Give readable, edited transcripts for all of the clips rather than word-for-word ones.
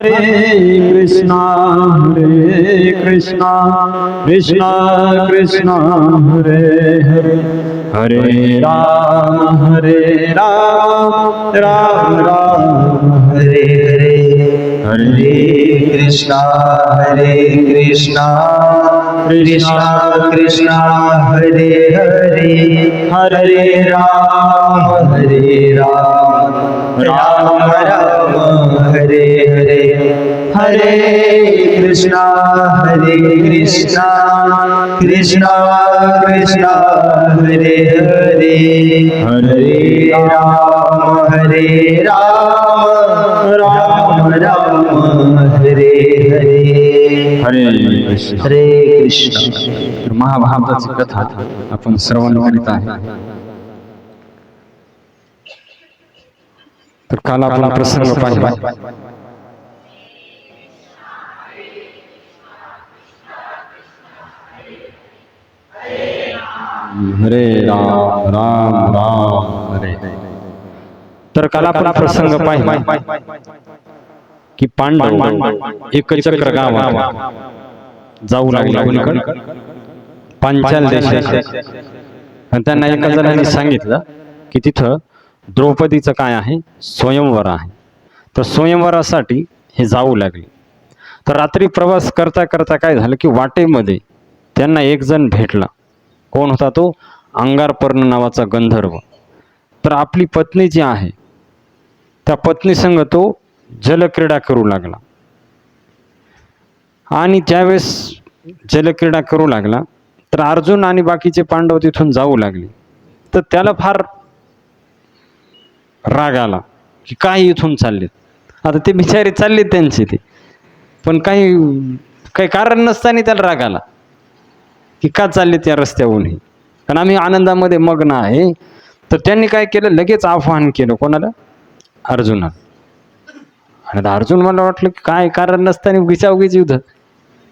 कृष्णा कृष्ण कृष्ण हरे हरे हरे राम राम राम हरे हरे हरे कृष्णा कृष्णा कृष्णा हरे हरे हरे राम राम राम हरे हरे हरे कृष्णा कृष्णा कृष्णा हरे हरे हरे राम राम राम हरे हरे हरे कृष्ण. हरे कृष्ण. तर महाभारताची कथा आपण श्रवण करीत आहे. तर काल आपण प्रसंग पाहिला हरे राम राम राम हरे. तर काल आपण प्रसंग पाहिला की पांडव एकचक्र गावात जाऊ लागले कोणीकडे पांचाल देशात. आणि त्यांना एका जणांनी सांगितलं की तिथं द्रौपदीचं काय आहे स्वयंवर आहे. तर स्वयंवरासाठी हे जाऊ लागले. तर रात्री प्रवास करता करता काय झालं की वाटेमध्ये त्यांना एक जण भेटला. कोण होता तो? अंगारपर्ण नावाचा गंधर्व. तर आपली पत्नी जी आहे त्या पत्नी संग तो जलक्रीडा करू लागला. आणि त्यावेळेस जलक्रीडा करू लागला तर अर्जुन आणि बाकीचे पांडव तिथून जाऊ लागले. तर त्याला फार राग आला की काही इथून चाललेत. आता ते बिचारे चाललेत त्यांचे ते, पण काही कारण नसताना त्याला राग आला की का चालले त्या रस्त्याहून. कारण आम्ही आनंदामध्ये मग्न आहे. तर त्यांनी काय केलं, लगेच आवाहन केलं कोणाला? अर्जुनाला. आणि अर्जुन मला वाटलं की काय कारण नसताना उगीच युद्ध.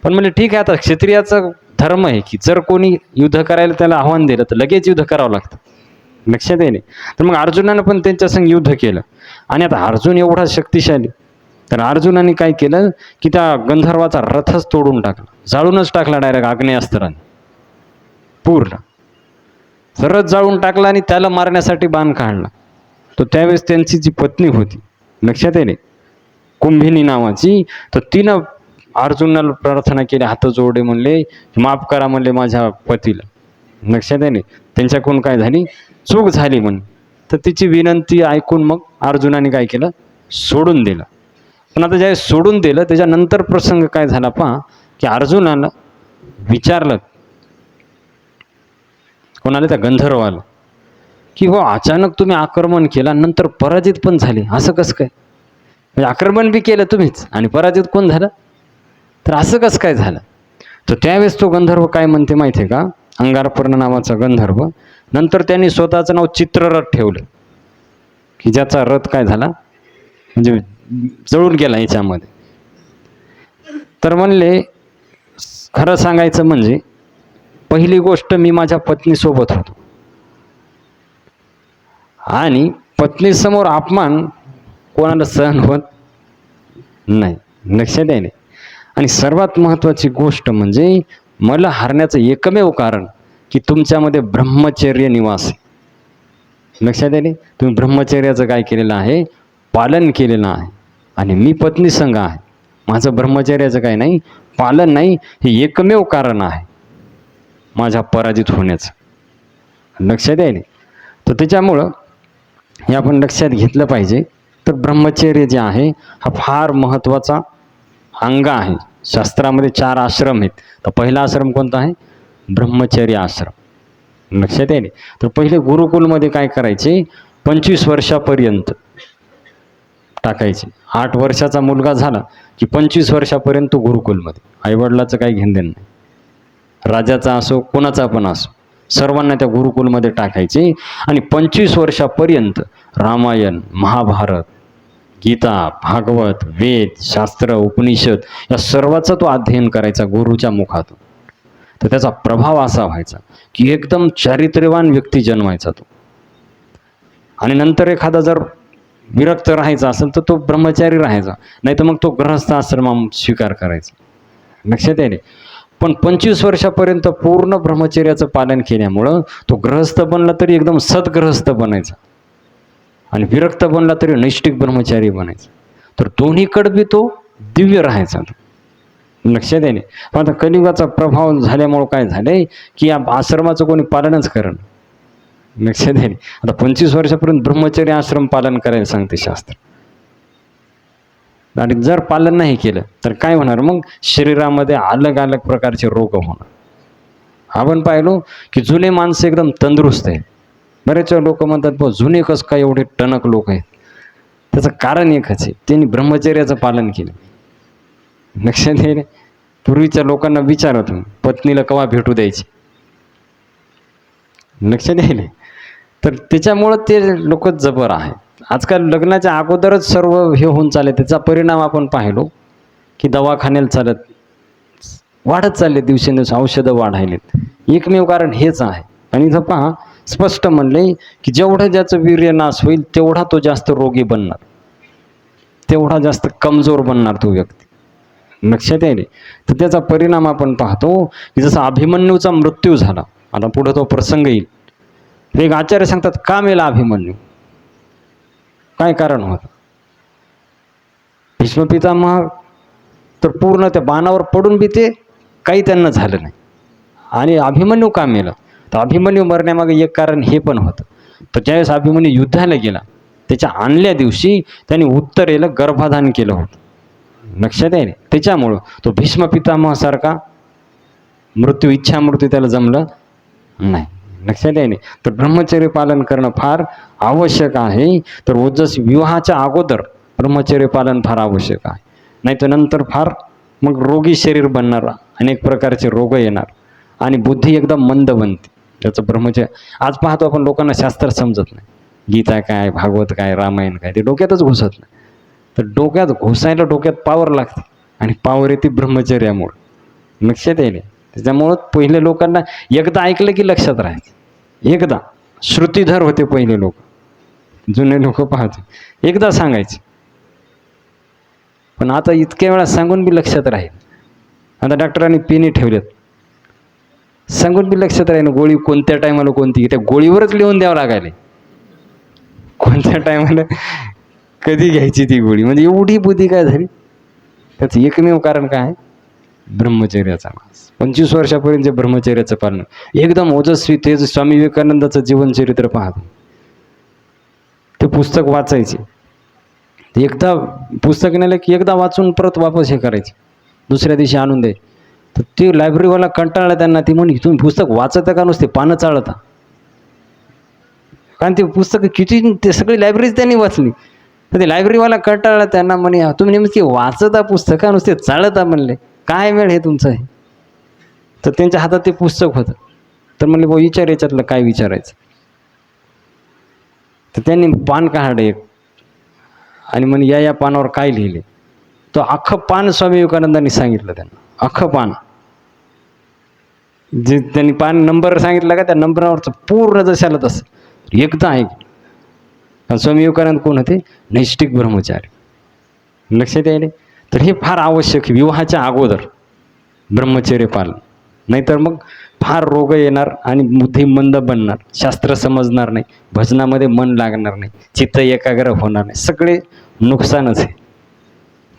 पण म्हणजे ठीक आहे, आता क्षत्रियाचा धर्म आहे की जर कोणी युद्ध करायला त्याला आव्हान दिलं तर लगेच युद्ध करावं लागतं. लक्षात येणे. तर मग अर्जुनानं पण त्यांच्या संग युद्ध केलं. आणि आता अर्जुन एवढा शक्तिशाली, तर अर्जुनाने काय केलं की त्या गंधर्वाचा रथच तोडून टाकला, जाळूनच टाकला डायरेक्ट आग्नेयास्त्राने पूर्ण. रथ जाळून टाकला आणि त्याला मारण्यासाठी बाण काढला. तर त्यावेळेस त्यांची जी पत्नी होती, लक्षात येणे, कुंभिनी नावाची, तर तिनं अर्जुनाला प्रार्थना केली, हात जोडे म्हणले, माफ करा म्हणले माझ्या पतीला. लक्षात येणे. त्यांच्याकडून काय झाली, चूक झाली म्हणून. तर तिची विनंती ऐकून मग अर्जुनाने काय केलं, सोडून दिलं. पण आता ज्यावेळेस सोडून दिलं त्याच्यानंतर प्रसंग काय झाला पहा, की अर्जुनानं विचारलं कोणाला, त्या गंधर्वाला, की हो अचानक तुम्ही आक्रमण केलं, नंतर पराजित पण झाले, असं कसं काय? म्हणजे आक्रमण बी केलं तुम्हीच आणि पराजित कोण झालं, तर असं कसं काय झालं? तर त्यावेळेस तो गंधर्व काय म्हणते माहिती आहे का, अंगारपर्ण नावाचा गंधर्व. नंतर त्यांनी स्वतःचं नाव चित्ररथ ठेवलं, की ज्याचा रथ काय झाला म्हणजे जळून गेला याच्यामध्ये. तर म्हणले खरं सांगायचं म्हणजे पहिली गोष्ट, मी माझ्या पत्नीसोबत होतो आणि पत्नीसमोर अपमान कोणाला सहन होत नाही. लक्षात आहे. आणि सर्वात महत्त्वाची गोष्ट म्हणजे मला हारण्याचं एकमेव कारण की तुमच्यामध्ये ब्रह्मचर्य निवास आहे. लक्षात आहे. तुम्ही ब्रह्मचर्याचं काय केलेलं आहे, पालन केलेलं आहे. आणि मी पत्नी संग आहे, माझं ब्रह्मचर्याचं काय नाही, पालन नाही. हे एकमेव कारण आहे माझ्या पराजित होण्याचं. लक्षात आहे. तर त्याच्यामुळं हे आपण लक्षात घेतलं पाहिजे. तर ब्रह्मचर्य जे आहे हा फार महत्त्वाचा अंग आहे. शास्त्रामध्ये 4 आश्रम आहेत. तर पहिला आश्रम कोणता आहे, ब्रह्मचर्य आश्रम. लक्षात आहे. तर पहिले गुरुकुलमध्ये काय करायचे, 25 वर्षापर्यंत टाकायचे. 8 वर्षाचा मुलगा झाला की 25 वर्षापर्यंत गुरुकुलमध्ये, आईवडिलाचं काही घेणं देणं नाही. राजाचा असो कोणाचा पण असो, सर्वांना त्या गुरुकुलमध्ये टाकायचे. आणि 25 वर्षापर्यंत रामायण, महाभारत, गीता, भागवत, वेद, शास्त्र, उपनिषद या सर्वाचा तो अध्ययन करायचा गुरुच्या मुखातून. तर त्याचा प्रभाव असा व्हायचा की एकदम चारित्र्यवान व्यक्ती जन्मायचा तो. आणि नंतर एखादा जर विरक्त राहायचा असेल तर तो ब्रह्मचारी राहायचा, नाही तर मग तो गृहस्थ आश्रम स्वीकार करायचा. लक्षात येईल. पण 25 वर्षापर्यंत पूर्ण ब्रह्मचर्याचं पालन केल्यामुळं तो गृहस्थ बनला तरी एकदम सद्गृहस्थ बनायचा, आणि विरक्त बनला तरी नैष्ठिक ब्रह्मचारी बनायचा. तर दोन्हीकडे बी तो दिव्य राहायचा. लक्षात येणे. पण आता कलियुगाचा प्रभाव झाल्यामुळं काय झालंय की या आश्रमाचं कोणी पालनच करणं. लक्षात येणे. आता 25 वर्षापर्यंत ब्रह्मचर्य आश्रम पालन करायला सांगते शास्त्र, आणि जर पालन नाही केलं तर काय होणार, मग शरीरामध्ये अलग अलग प्रकारचे रोग होणार. आपण पाहिलो की जुने माणसं एकदम तंदुरुस्त आहे. बरेच लोक म्हणतात बा जुने कसं काय एवढे टणक लोक आहेत. त्याचं कारण एकच आहे, त्यांनी ब्रह्मचर्याचं पालन केलं. लक्षात येईल. पूर्वीच्या लोकांना विचारा तुम्ही, पत्नीला केव्हा भेटू द्यायची. लक्षात येईल. तर त्याच्यामुळं ते लोक जबर आहेत. आजकाल लग्नाच्या अगोदरच सर्व हे होऊन चालले. त्याचा परिणाम आपण पाहिलो की दवाखान्याला चालत वाढत चालले, दिवसेंदिवस औषधं वाढायलेत. एकमेव कारण हेच आहे. आणि इथं पहा स्पष्ट म्हणले की जेवढं ज्याचं वीर्य नाश होईल तेवढा तो जास्त रोगी बनणार, तेवढा जास्त कमजोर बनणार तो व्यक्ती. लक्षात येईल. तर त्याचा परिणाम आपण पाहतो की जसा अभिमन्यूचा मृत्यू झाला, आता पुढे तो प्रसंग येईल. एक आचार्य सांगतात का मेला अभिमन्यू, काय कारण होतं. भीष्म पितामह तर पूर्ण त्या बाणावर पडून बी ते काही त्यांना झालं नाही, आणि अभिमन्यू का मेला. तर अभिमन्यू मरण्यामागे एक कारण हे पण होतं. तर ज्यावेळेस अभिमन्यू युद्धाला गेला त्याच्या आणल्या दिवशी त्यांनी उत्तरेला गर्भाधान केलं होतं. लक्षात आहे. त्याच्यामुळं तो भीष्म पितामहासारखा मृत्यू, इच्छा मृत्यू त्याला जमलं नाही. लक्षात आहे. तर ब्रह्मचर्य पालन करणं फार आवश्यक आहे. तर ओजस विवाहाच्या अगोदर ब्रह्मचर्य पालन फार आवश्यक आहे, नाही तर नंतर फार मग रोगी शरीर बनणार, अनेक प्रकारचे रोग येणार, आणि बुद्धी एकदम मंद बनते. त्याचं ब्रह्मचर्य आज पाहतो आपण, लोकांना शास्त्र समजत नाही. गीता काय, भागवत काय, रामायण काय, ते डोक्यातच घुसत नाही. तर डोक्यात घुसायला डोक्यात पावर लागते, आणि पावर येते ब्रह्मचर्यामुळं. लक्षात येईल. त्याच्यामुळं पहिले लोकांना एकदा ऐकलं की लक्षात राहायचं. एकदा श्रुतीधर होते पहिले लोक, जुने लोक पाहते, एकदा सांगायचे. पण आता इतक्या वेळा सांगून बी लक्षात राहील. आता डॉक्टरांनी पिणे ठेवलेत, सांगून बी लक्षात राहील गोळी कोणत्या टायमाला कोणती, त्या गोळीवरच लिहून द्यावं लागायला कोणत्या टायमाला कधी घ्यायची ती गोळी. म्हणजे एवढी बुद्धी काय झाली. त्याचं एकमेव कारण काय आहे, ब्रह्मचर्याचा नाश. 25 वर्षापर्यंत जे ब्रह्मचर्याचं पालन, एकदम ओजस्वी तेज स्वामी विवेकानंदाचं जीवनचरित्र पाहतो. ते पुस्तक वाचायचे, ते एकदा पुस्तक नेलं की एकदा वाचून परत वापस हे करायचे, दुसऱ्या दिवशी आणून द्यायचे. तर ते लायब्ररीवाला कंटाळला त्यांना. ती म्हणे तुम्ही पुस्तक वाचता का नुसते पानं चाळता. कारण ते पुस्तक किती, ते सगळी लायब्ररी त्यांनी वाचली. तर ते लायब्ररीवाला कंटाळला त्यांना. म्हणे तुम्ही नेमकी वाचता पुस्तका नुसते चाळता म्हणले, काय वेळ हे तुमचं आहे. तर त्यांच्या हातात ते पुस्तक होतं. तर म्हणले भाऊ विचार याच्यातलं काय विचारायचं. तर त्यांनी पान काढलं एक, आणि म्हणे या पानावर काय लिहिले. तो अख्खं पान स्वामी विवेकानंदांनी सांगितलं त्यांना, अख्खं पान. जे त्यांनी पान नंबर सांगितला का, त्या नंबरावरचं पूर्ण जशाला तसं एकदा ऐक. स्वामी विवेकानंद कोण होते, नैष्ठिक ब्रह्मचारी. लक्षात यायले. तर हे फार आवश्यक, विवाहाच्या अगोदर ब्रह्मचर्य पालन, नाहीतर मग फार रोग येणार, आणि बुद्धी मंद बनणार, शास्त्र समजणार नाही, भजनामध्ये मन लागणार नाही, चित्त एकाग्र होणार नाही, सगळे नुकसानच आहे.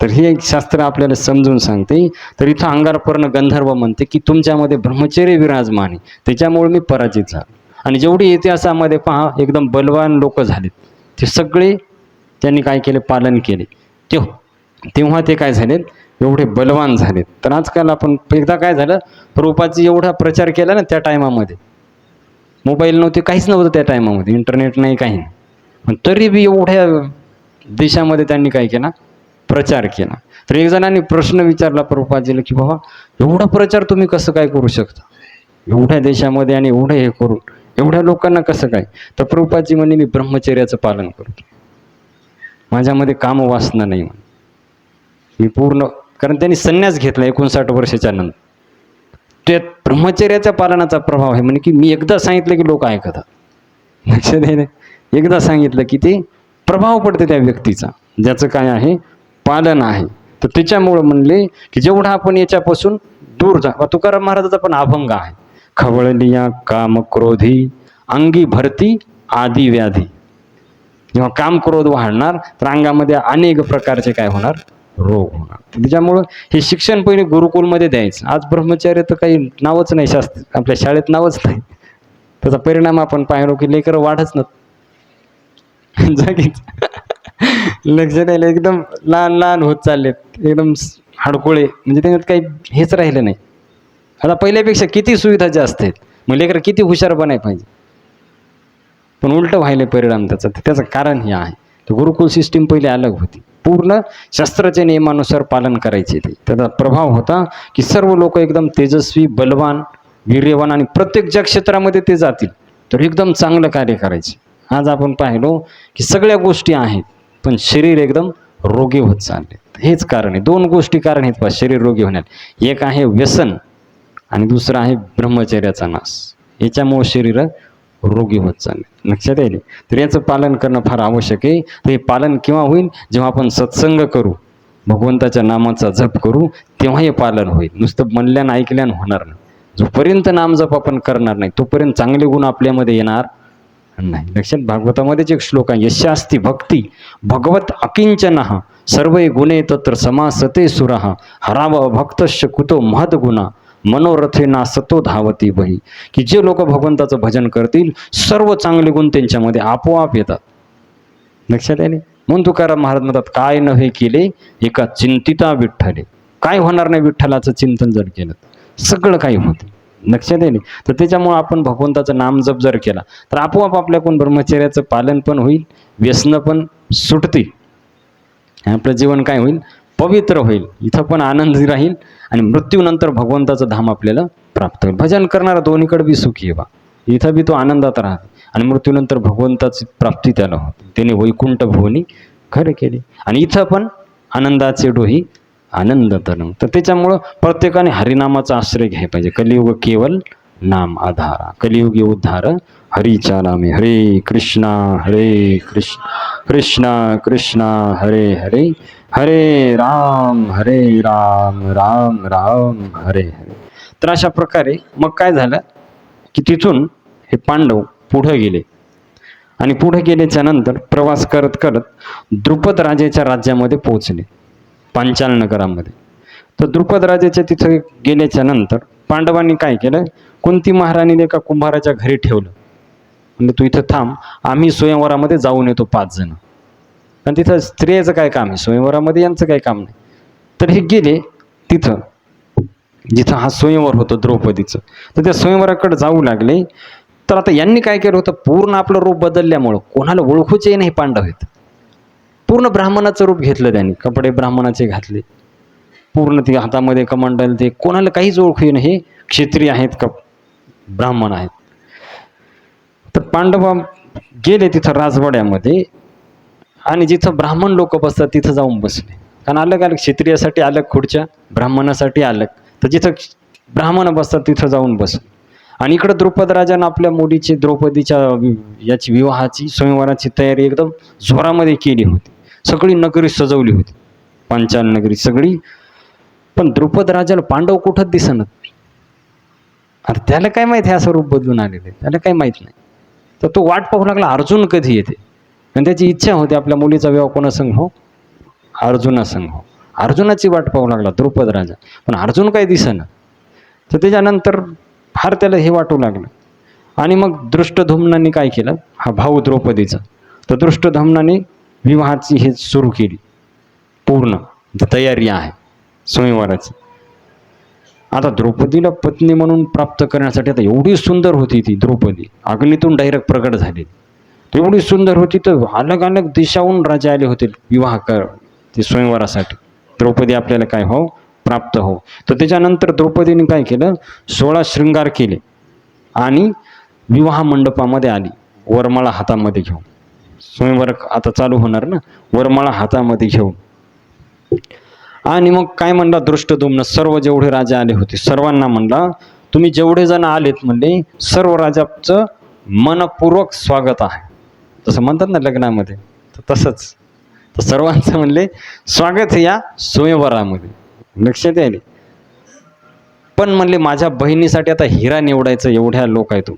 तर हे एक शास्त्र आपल्याला समजून सांगते. तर इथं अंगारपर्ण गंधर्व म्हणते की तुमच्यामध्ये ब्रह्मचर्य विराजमान आहे, त्याच्यामुळे मी पराजित झालो. आणि जेवढी इतिहासामध्ये पहा एकदम बलवान लोक झालेत, ते सगळे त्यांनी काय केले, पालन केले. तेव्हा ते काय झालेत, एवढे बलवान झालेत. तर आजकाल आपण एकदा काय झालं, प्रभुपादजी एवढा प्रचार केला ना, त्या टायमामध्ये मोबाईल नव्हते, काहीच नव्हतं त्या टायमामध्ये, इंटरनेट नाही, काही नाही. पण तरी बी एवढ्या देशामध्ये त्यांनी काय केला, प्रचार केला. तर एक जणांनी प्रश्न विचारला प्रभुपादजीला की बाबा एवढा प्रचार तुम्ही कसं काय करू शकता, एवढ्या देशामध्ये आणि एवढं हे करून एवढ्या लोकांना कसं काय. तर प्रभुपादजी म्हणे मी ब्रह्मचर्याचं पालन करतो, माझ्यामध्ये कामवासना नाही म्हणे, मी पूर्ण. कारण त्यांनी संन्यास घेतला 59 वर्षाच्या नंतर. त्यात ब्रह्मचर्याच्या पालनाचा प्रभाव आहे. म्हणे की मी एकदा सांगितलं की लोक ऐकतात. लक्षात आहे. एकदा सांगितलं की ते प्रभाव पडते त्या व्यक्तीचा, ज्याचं काय आहे पालन आहे. तर त्याच्यामुळं म्हणले की जेवढा आपण याच्यापासून दूर जा. तुकाराम महाराजाचा पण अभंग आहे, खवळलिया काम क्रोधी अंगी भरती आदी व्याधी. जेव्हा काम क्रोध वाढणार तर अंगामध्ये अनेक प्रकारचे काय होणार, रोग होणार. त्याच्यामुळं हे शिक्षण पहिले गुरुकुलमध्ये द्यायचं. आज ब्रह्मचर्य तर काही नावच नाही, शास्त्र आपल्या शाळेत नावच नाही. त्याचा परिणाम आपण पाहिलो की लेकरं वाढच ना जागीच लक्ष द्यायला एकदम लहान लहान होत चाललेत, एकदम हाडकोळे, म्हणजे त्याच्यात काही हेच राहिलं नाही. आता पहिल्यापेक्षा किती सुविधा जास्त आहेत, मग लेकरं किती हुशार बनाय पाहिजे, पण उलट व्हायला परिणाम त्याचा. त्याचं कारण हे आहे, तर गुरुकुल सिस्टीम पहिले अलग होती, पूर्ण शास्त्राच्या नियमानुसार पालन करायचे. ते त्याचा प्रभाव होता की सर्व लोक एकदम तेजस्वी, बलवान, वीर्यवान आणि प्रत्येक ज्या क्षेत्रामध्ये ते जातील तर एकदम चांगलं कार्य करायचे. आज आपण पाहिलो की सगळ्या गोष्टी आहेत पण शरीर एकदम रोगी होत चालले. हेच कारण आहे, दोन गोष्टी कारण आहेत पहा शरीर रोगी होण्यात. एक आहे व्यसन आणि दुसरं आहे ब्रह्मचर्याचा नाश. याच्यामुळे शरीर रोगी होत चालले. लक्षात येईल. तर याचं पालन करणं फार आवश्यक आहे. तर हे पालन केव्हा होईल, जेव्हा आपण सत्संग करू, भगवंताच्या नामाचा जप करू, तेव्हा हे पालन होईल. नुसतं म्हणल्यानं ऐकल्यानं होणार नाही. जोपर्यंत नामजप आपण करणार नाही तोपर्यंत चांगले गुण आपल्यामध्ये येणार नाही. लक्षात, भागवतामध्येच एक श्लोक आहे, यशास्ती भक्ती भगवत अकिंचनः सर्वे गुणे तत्र समासते सुरः हराव भक्तश्च कुतो महद गुणा मनोरथे ना सतो धावती बही. की जे लोक भगवंताचं भजन करतील सर्व चांगले गुण त्यांच्यामध्ये आपोआप येतात. लक्षात आले. म्हणून तुकाराम महाराज म्हणतात, काय नव्हे केले एका चिंतिता विठ्ठले. काय होणार नाही विठ्ठलाचं चिंतन जर केलं, सगळं काही होतं. लक्षात येईल. तर त्याच्यामुळं आपण भगवंताचं नाम जप जर केला तर आपोआप आपल्याकडून ब्रह्मचर्याचं पालन पण होईल, व्यसनं पण सुटतील, आपलं जीवन काय होईल, पवित्र होईल, इथं पण आनंदी राहील आणि मृत्यूनंतर भगवंताचं धाम आपल्याला प्राप्त होईल. भजन करणारा दोन्हीकडे बी सुखी आहे बा. इथं बी तो आनंदात राहतो आणि मृत्यूनंतर भगवंताची प्राप्ती त्याला होते. त्याने वैकुंठ भुवनी खरे केले आणि इथं पण आनंदाचे डोही आनंद तरंग. तर त्याच्यामुळं प्रत्येकाने हरिनामाचा आश्रय घ्यायला पाहिजे. कलियुग केवल नाम आधारा, कलियुगी उद्धार हरीच्या नामे. हरे कृष्णा कृष्ण कृष्णा हरे हरे, हरे राम राम राम हरे हरे. तर अशा प्रकारे मग काय झालं की तिथून हे पांडव पुढे गेले आणि पुढे गेल्याच्या नंतर प्रवास करत करत द्रुपद राजाच्या राज्यामध्ये पोहोचले, पांचाल नगरामध्ये. तर द्रुपद राजाच्या तिथं गेल्याच्या नंतर पांडवांनी काय केलं, कुंती महाराणीने एका कुंभाराच्या घरी ठेवलं. म्हणजे तू इथं थांब, आम्ही स्वयंवरामध्ये जाऊन येतो 5 जण. आणि तिथं स्त्रियाचं काय काम आहे, स्वयंवरामध्ये यांचं काय काम नाही. तर हे गेले तिथं जिथं हा स्वयंवर होतं द्रौपदीचं. तर त्या स्वयंवराकडे जाऊ लागले. तर आता यांनी काय केलं होतं, पूर्ण आपलं रूप बदलल्यामुळं कोणाला ओळखूचे नाही पांडव आहेत. पूर्ण ब्राह्मणाचं रूप घेतलं त्यांनी, कपडे ब्राह्मणाचे घातले, पूर्ण ते हातामध्ये कमंडल, ते कोणाला काहीच ओळखू नाही हे क्षत्रिय आहेत का ब्राह्मण आहेत. तर पांडव गेले तिथं राजवाड्यामध्ये आणि जिथं ब्राह्मण लोक बसतात तिथं जाऊन बसले. कारण अलग अलग क्षत्रियासाठी अलग खुर्च्या, ब्राह्मणासाठी अलग. तर जिथं ब्राह्मण बसतात तिथं जाऊन बसले. आणि इकडं द्रुपद राजानं आपल्या मुलीची, द्रौपदीच्या याची विवाहाची स्वयंवराची तयारी एकदम जोरामध्ये केली होती. सगळी नगरी सजवली होती, पांचाल नगरी सगळी. पण द्रुपद राजाला पांडव कुठंच दिसणार. अरे त्याला काय माहिती हे असं रूप बदलून आलेले, त्याला काही माहीत नाही. तर तो वाट पाहू लागला अर्जुन कधी येते. आणि त्याची इच्छा होती आपल्या मुलीचा विवाह कोणासंग हो, अर्जुनासंग हो. अर्जुनाची वाट पाहू लागला द्रुपद राजा, पण अर्जुन काही दिसेना. तर त्याच्यानंतर फार त्याला हे वाटू लागलं. आणि मग दृष्टधुम्नाने काय केलं, हा भाऊ द्रौपदीचा, तर दृष्टधुम्नाने विवाहाची हे सुरू केली, पूर्ण तयारी आहे स्वयंवराची. आता द्रौपदीला पत्नी म्हणून प्राप्त करण्यासाठी, आता एवढी सुंदर होती ती द्रौपदी, अग्नीतून डायरेक्ट प्रगट झाली. एवढी सुंदर होती तर अलग अलग दिशाहून राजा आले होते विवाह ते स्वयंवरासाठी. द्रौपदी आपल्याला काय हो, प्राप्त हो. तर त्याच्यानंतर द्रौपदीने काय केलं, 16 शृंगार केले आणि विवाह मंडपामध्ये आली, वरमाळा हातामध्ये घेऊन. स्वयंवर आता चालू होणार ना, वरमाळा हातामध्ये घेऊन. आणि मग काय म्हणला दृष्टद्युम्न, सर्व जेवढे राजा आले होते सर्वांना म्हणला, तुम्ही जेवढे जण आलेत म्हणले सर्व राजाचं मनपूर्वक स्वागत आहे. तसं म्हणतात ना लग्नामध्ये, तर तसंच तर सर्वांचं म्हणले स्वागत आहे या स्वयंवरामध्ये. लक्षात यायले. पण म्हणले माझ्या बहिणीसाठी आता हिरा निवडायचं, एवढ्या लोक आहे तू,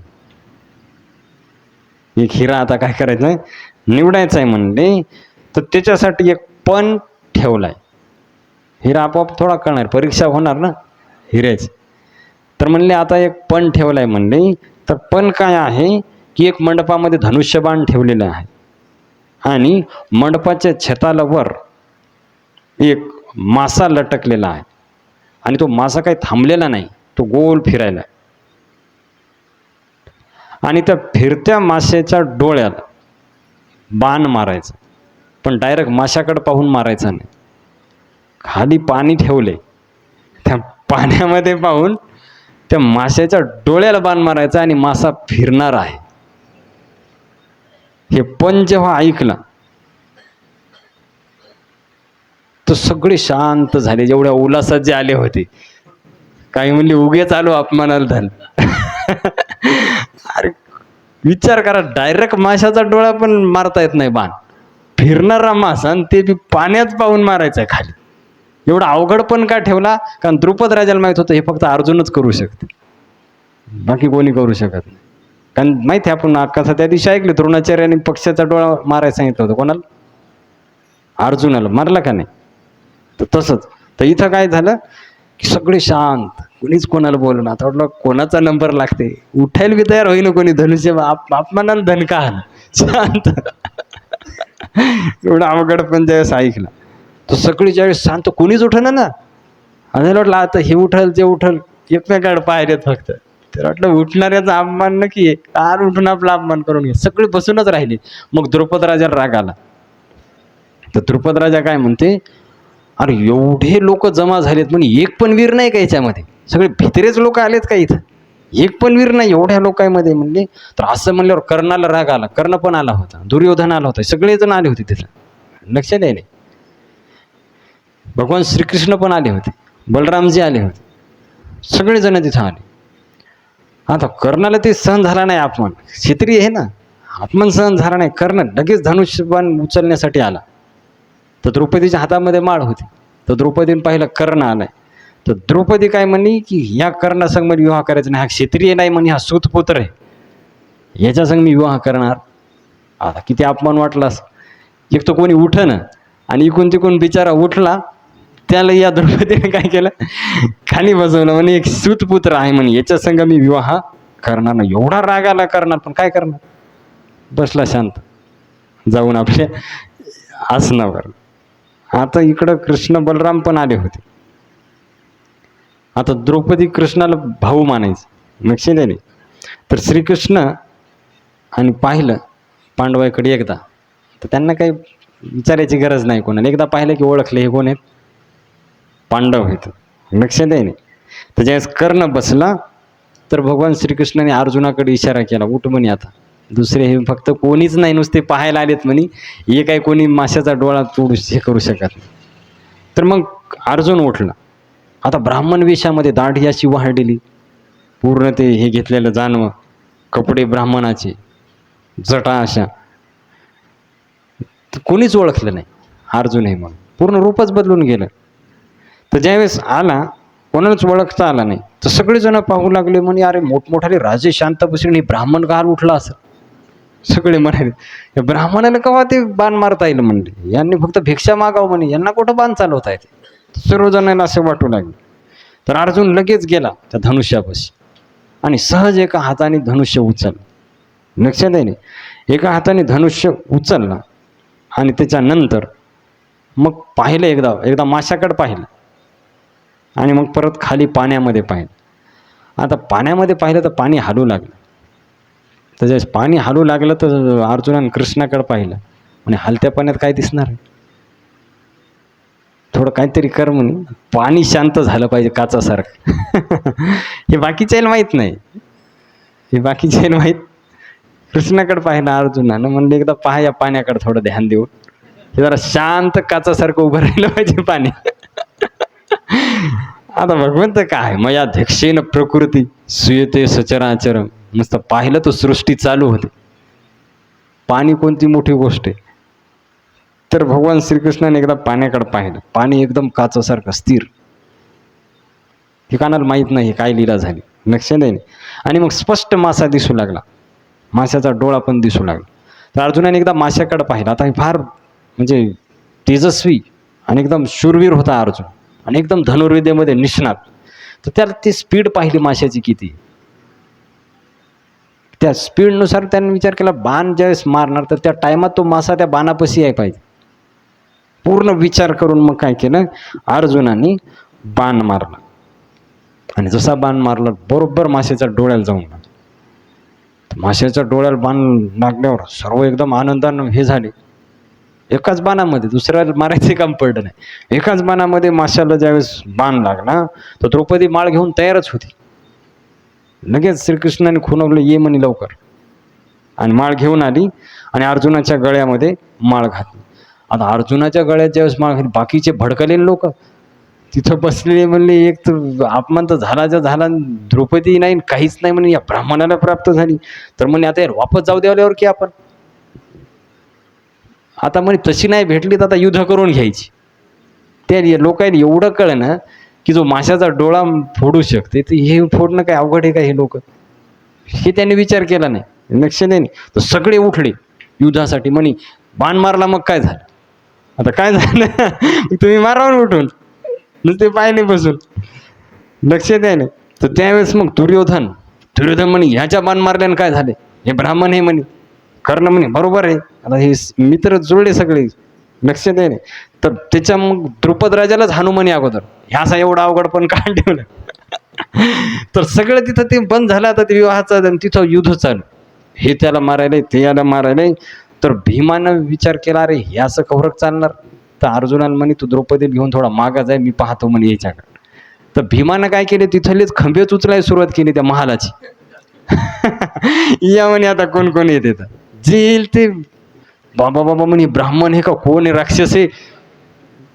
एक हिरा आता काय करायचं निवडायचं आहे म्हणले. तर त्याच्यासाठी एक पण ठेवलाय. हिरा आपोआप थोडा कळणार, परीक्षा होणार ना हिऱ्याची. तर म्हणले आता एक पण ठेवलाय म्हणले. तर पण काय आहे की एक मंडपामध्ये धनुष्यबाण ठेवलेलं आहे आणि मंडपाच्या छताला वर एक मासा लटकलेला आहे आणि तो मासा काही थांबलेला नाही, तो गोल फिरायला. आणि त्या फिरत्या माशाच्या डोळ्याला बाण मारायचं, पण डायरेक्ट माशाकडे पाहून मारायचं नाही. खाली पाणी ठेवले, त्या पाण्यामध्ये पाहून त्या माशाच्या डोळ्याला बाण मारायचा आणि मासा फिरणार आहे. हे पण जेव्हा ऐकलं तर सगळे शांत झाले, जेवढ्या उल्हासात जे आले होते. काही म्हणले उगेच आलो अपमानाला धन. अरे विचार करा, डायरेक्ट माशाचा डोळा पण मारता येत नाही बाण, फिरणारा मासा आणि ते बी पाण्यात पाहून मारायचं खाली. एवढा अवघड पण का ठेवला? कारण द्रुपद राजाला माहित होतं हे फक्त अर्जुनच करू शकते, बाकी कोणी करू शकत नाही. कारण माहिती आहे, आपण कसा त्या दिवशी ऐकलं, द्रोणाचार्याने पक्षाचा डोळा मारायला सांगितलं होतं. कोणाला? अर्जुनाला. मारला का नाही? तर तसंच. तर इथं काय झालं की सगळे शांत, कोणीच कोणाला बोलू ना. आता वाटलं कोणाचा नंबर लागते, उठायला बी तयार होईना कोणी. धनुष्य अपमानाला धनका आला, शांत. एवढं अवघड पण ज्यावेळेस ऐकलं तर सगळी ज्यावेळेस शांत, कोणीच उठना ना. आणि वाटलं आता हे उठल ते उठल, एकमेकाकडे पाहिलेत फक्त. तर वाटलं उठणाऱ्याचा अपमान नक्की आहे, कार उठून आपला अपमान करून घे. सगळे बसूनच राहिले. मग द्रुपद राजाला राग आला. तर द्रुपद राजा काय म्हणते, अरे एवढे लोक जमा झालेत म्हणे, एक पण वीर नाही का याच्यामध्ये? सगळे भितरेच लोक आलेत का इथं? एक पण वीर नाही एवढ्या लोकांमध्ये म्हणले. तर असं म्हणल्यावर कर्णाला राग आला. कर्ण पण आला होता, दुर्योधन आला होता, सगळेजण आले होते तिथं. लक्षात यायले. भगवान श्रीकृष्ण पण आले होते, बलरामजी आले होते, सगळेजण तिथं आले. आता कर्णाला ते सहन झाला नाही अपमान, क्षत्रिय आहे ना, अपमान सहन झाला नाही. कर्ण लगेच धनुष्यबाण उचलण्यासाठी आला. तर द्रौपदीच्या हातामध्ये माळ होती. तर द्रौपदीने पाहिलं कर्ण आलाय. तर द्रौपदी काय म्हणली की ह्या कर्णासंग मला विवाह करायचा नाही, हा क्षत्रिय नाही म्हणे, हा सूतपुत्र आहे, याच्यासंग मी विवाह करणार. आता किती अपमान वाटलास. एक तर कोणी उठन आणि इकून तिकून बिचारा उठला, त्याला या द्रौपदीने काय केलं, खाली बसवलं. म्हणे एक सूतपुत्र आहे म्हणे, याच्या संग मी विवाह करणार नाही. एवढा राग आला करणार, पण काय करणार, बसला शांत जाऊन आपल्या आसनावर. आता इकडं कृष्ण बलराम पण आले होते. आता द्रौपदी कृष्णाला भाऊ मानायचं, लक्षात आले. तर श्रीकृष्ण आणि पाहिलं पांडवाकडे एकदा, तर त्यांना काही विचारायची गरज नाही कोणाला. एकदा पाहिलं की ओळखले हे कोण आहेत, पांडव आहेत. लक्षात आहे. तर ज्यावेळेस कर्ण बसला तर भगवान श्रीकृष्णाने अर्जुनाकडे इशारा केला, उठ म्हणे. आता दुसरे हे फक्त कोणीच नाही, नुसते पाहायला आलेत म्हणे, हे काय कोणी माशाचा डोळा तोडू हे करू शकत नाही. तर मग अर्जुन उठला. आता ब्राह्मण वेशामध्ये दाढी अशी वाढलेली, पूर्ण ते हे घेतलेलं जानवं, कपडे ब्राह्मणाचे, जटा अशा. कोणीच ओळखलं नाही अर्जुन आहे म्हणून, पूर्ण रूपच बदलून गेलं. तर ज्यावेळेस आला कोणालाच ओळखता आला नाही. तर सगळेजण पाहू लागले म्हणे, अरे मोठमोठाले राजे शांत बसले, नाही ब्राह्मण काल उठला असं. सगळे म्हणाले या ब्राह्मणाला केव्हा ते बाण मारता येईल म्हणले, यांनी फक्त भिक्षा मागावं म्हणे, यांना कुठं बाण चालवता येते. सर्वजणांना असे वाटू लागले. तर अर्जुन लगेच गेला त्या धनुष्यापाशी आणि सहज एका हाताने धनुष्य उचललं. लक्षात आहे. एका हाताने धनुष्य उचलला आणि त्याच्यानंतर मग पाहिलं, एकदा माशाकडे पाहिलं आणि मग परत खाली पाण्यामध्ये पाहिलं. आता पाण्यामध्ये पाहिलं तर पाणी हलू लागलं. तर ज्यावेळेस पाणी हलू लागलं तर अर्जुनाने कृष्णाकडे पाहिलं आणि हलत्या पाण्यात काय दिसणार आहे, थोडं काहीतरी कर म्हणे, पाणी शांत झालं पाहिजे काचासारखं. हे बाकीच्याला माहीत नाही, हे बाकीच्याला माहीत. कृष्णाकडे पाहिलं अर्जुनानं, म्हणलं एकदा पहा या पाण्याकडे थोडं ध्यान देऊन, हे जरा शांत काचासारखं उभं राहिलं पाहिजे पाणी. आता भगवंत काय, मया ध्यक्षेन प्रकृती सुयते सचराचर. नुसतं पाहिलं तर सृष्टी चालू होते. पाणी कोणती मोठी गोष्ट आहे. तर भगवान श्रीकृष्णाने एकदा पाण्याकडे पाहिलं. पाणी एकदम काचेसारखं स्थिर. ठिकाणाला माहीत नाही काय लीला झाली, लक्ष नाही. आणि मग स्पष्ट मासा दिसू लागला, माशाचा डोळा पण दिसू लागला. तर अर्जुनाने एकदा माशाकडे पाहिलं. आता फार म्हणजे तेजस्वी आणि एकदम शूरवीर होता अर्जुन, आणि एकदम धनुर्विद्येमध्ये निष्णात. तर त्याला ती स्पीड पाहिली माशाची किती. त्या स्पीडनुसार त्याने विचार केला, बाण ज्यावेळेस मारणार तर त्या टायमात तो मासा त्या बाणापाशी यायला पाहिजे. पूर्ण विचार करून मग काय केलं, अर्जुनाने बाण मारला. आणि जसा बाण मारला बरोबर माशाच्या डोळ्याला जाऊन लागला. माशाच्या डोळ्याला बाण लागल्यावर सर्व एकदम आनंदानं हे झाले. एकाच बाणामध्ये, दुसऱ्याला मारायचे काम पडलं नाही. एकाच बाणामध्ये माशाला ज्यावेळेस बाण लागला तर द्रौपदी माळ घेऊन तयारच होती. लगेच श्रीकृष्णाने खुणवलं, ये म्हणे लवकर. आणि माळ घेऊन आली आणि अर्जुनाच्या गळ्यामध्ये माळ घातली. आता अर्जुनाच्या गळ्यात ज्यावेळेस माळ घातली, बाकीचे भडकलेले लोक तिथं बसलेले म्हणले, एक तर अपमान तर झाला, द्रौपदी नाही काहीच नाही म्हणे, या ब्राह्मणाला प्राप्त झाली. तर म्हणे आता यार वापस जाऊ द्यावर की आपण. आता म्हणे तशी नाही भेटली तर आता युद्ध करून घ्यायची. त्या लोकांना एवढं कळलं ना की जो माशाचा डोळा फोडू शकते, तर हे फोडणं काय अवघड आहे का हे लोक, हे त्यांनी विचार केला नाही, लक्ष नाही. तर सगळे उठले युद्धासाठी. म्हणे बाण मारला मग काय झालं, आता काय झालं तुम्ही मारावर उठून नुसते पाहिले बसून, लक्ष द्या नाही. तर त्यावेळेस मग दुर्योधन म्हणे, ह्याच्या बाण मारल्यानं काय झाले, हे ब्राह्मण आहे म्हणे. कर्ण म्हणे बरोबर आहे. आता हे मित्र जुळले सगळे, लक्ष द्या नाही. तर त्याच्या मग द्रुपद राजालाच हाणू म्हणे अगोदर, ह्याचा एवढा अवघड पण काय ठेवलं. तर सगळं तिथं ते बंद झालं. आता ते विवाहाचं तिथं युद्ध चालू, हे त्याला मारायलंय, ते याला मारायलंय. तर भीमानं विचार केला, अरे हे असं कवरक चालणार. तर अर्जुनाला म्हणे, तू द्रौपदीला घेऊन थोडा मागा जाय, मी पाहतो म्हणे याच्याकडे. तर भीमानं काय केले, तिथलेच खंबेच उचलायला सुरुवात केली त्या महालाची. या म्हणे आता कोण कोण येते, तर जे येईल ते बाबा म्हणे, ब्राह्मण हे का कोण आहे, राक्षस आहे,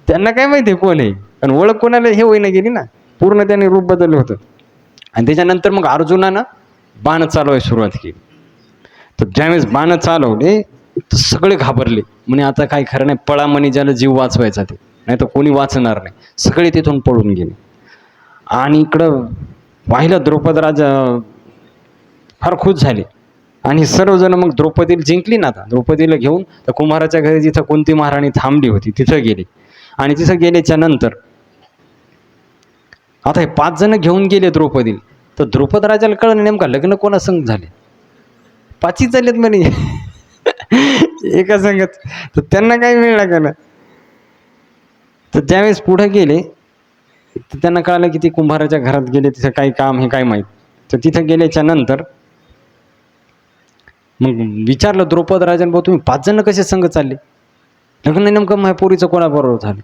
त्यांना काय माहिती कोण आहे. आणि ओळख कोणाला हे होईना गेली ना, पूर्ण त्याने रूप बदललं होतं. आणि त्याच्यानंतर मग अर्जुनानं बाण चालवायला सुरुवात केली. तर ज्यावेळेस बाण चालवले तर सगळे घाबरले. म्हणे आता काय खरं नाही, पळा म्हणे, ज्याला जीव वाचवायचा ते, नाही तर कोणी वाचणार नाही. सगळे तिथून पळून गेले. आणि इकडं पाहिलं द्रौपद राजा फार खुश झाले. आणि सर्वजण मग द्रौपदीला जिंकली ना, आता द्रौपदीला घेऊन तर कुंभाराच्या घरी जिथं कुंती महाराणी थांबली होती तिथं गेले. आणि तिथं गेल्याच्या नंतर आता हे 5 जण घेऊन गेले द्रौपदीला. तर द्रौपद राजाला कळलं नेमका लग्न कोणा संग झाले, 5 झालेत म्हणे एका संगत. तर त्यांना काही वेळ लागला. तर ज्यावेळेस पुढे गेले तर त्यांना कळलं की ते कुंभाराच्या घरात गेले, तिथं काही काम हे काय माहीत. तर तिथं गेल्याच्या नंतर मग विचारलं द्रौपद राजाने, भाऊ तुम्ही 5 जण कसे संग चालले, लग्न नेमकं माझ्या पोरीचं कोणाबरोबर झालं.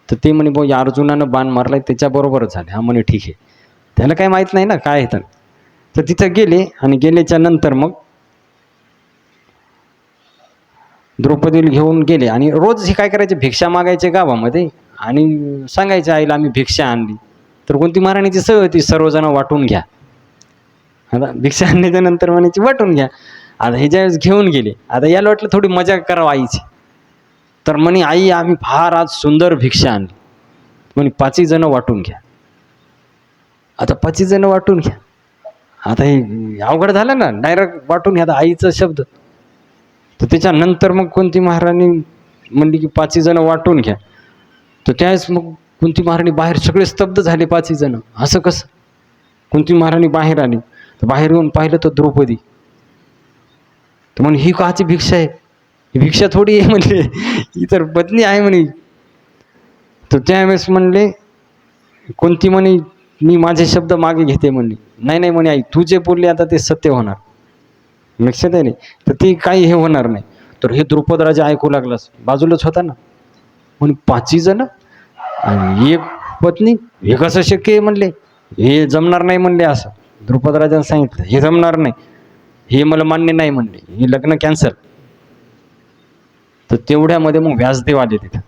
तर ते म्हणे, भाऊ या अर्जुनानं बाण मारलाय त्याच्याबरोबरच झाले. हा म्हणे ठीक आहे, त्याला काही माहीत नाही ना काय आहे. तर तिथं गेले. आणि गेल्याच्या नंतर मग द्रौपदीला घेऊन गेले. आणि रोज हे काय करायचे, भिक्षा मागायचे गावामध्ये आणि सांगायचे आईला आम्ही भिक्षा आणली. तर कोणती महाराणीची सवय होती, सर्वजण वाटून घ्या. आता भिक्षा आणल्याच्या नंतर म्हणायची वाटून घ्या. आता हे ज्यावेळेस घेऊन गेले, आता याला वाटलं थोडी मजा करावं आईची. तर म्हणे, आई आम्ही फार आज सुंदर भिक्षा आणली. म्हणे 5 जण वाटून घ्या. आता 5 जण वाटून घ्या, आता हे अवघड झालं ना, डायरेक्ट वाटून घ्या, आता आईचा शब्द. तर त्याच्यानंतर मग कुंती महाराणी म्हणली की 5 जण वाटून घ्या. तर त्यावेळेस मग कुंती महाराणी बाहेर, सगळे स्तब्ध झाले 5 जण. असं कसं. कुंती महाराणी बाहेर आली. तर बाहेर येऊन पाहिलं तर द्रौपदी. तर म्हणे ही काची भिक्षा आहे, ही भिक्षा थोडी आहे म्हणले, ही तर पत्नी आहे म्हणे. तर त्यावेळेस म्हणले कोणती म्हणे, मी माझे शब्द मागे घेते म्हणली. नाही म्हणे आई, तू जे बोलली आता ते सत्य होणार, लक्षात आहे नाही. तर ती काही हे होणार नाही. तर हे द्रौपद राजा ऐकू लागलास, बाजूलाच होता ना. म्हणून 5 जण आणि 1 पत्नी, हे कसं शक्य आहे म्हणले, हे जमणार नाही म्हणले. असं द्रौपद राजाने सांगितलं, हे जमणार नाही, हे मला मान्य नाही म्हणले, हे लग्न कॅन्सल. तर तेवढ्यामध्ये मग व्यासदेव आले तिथं.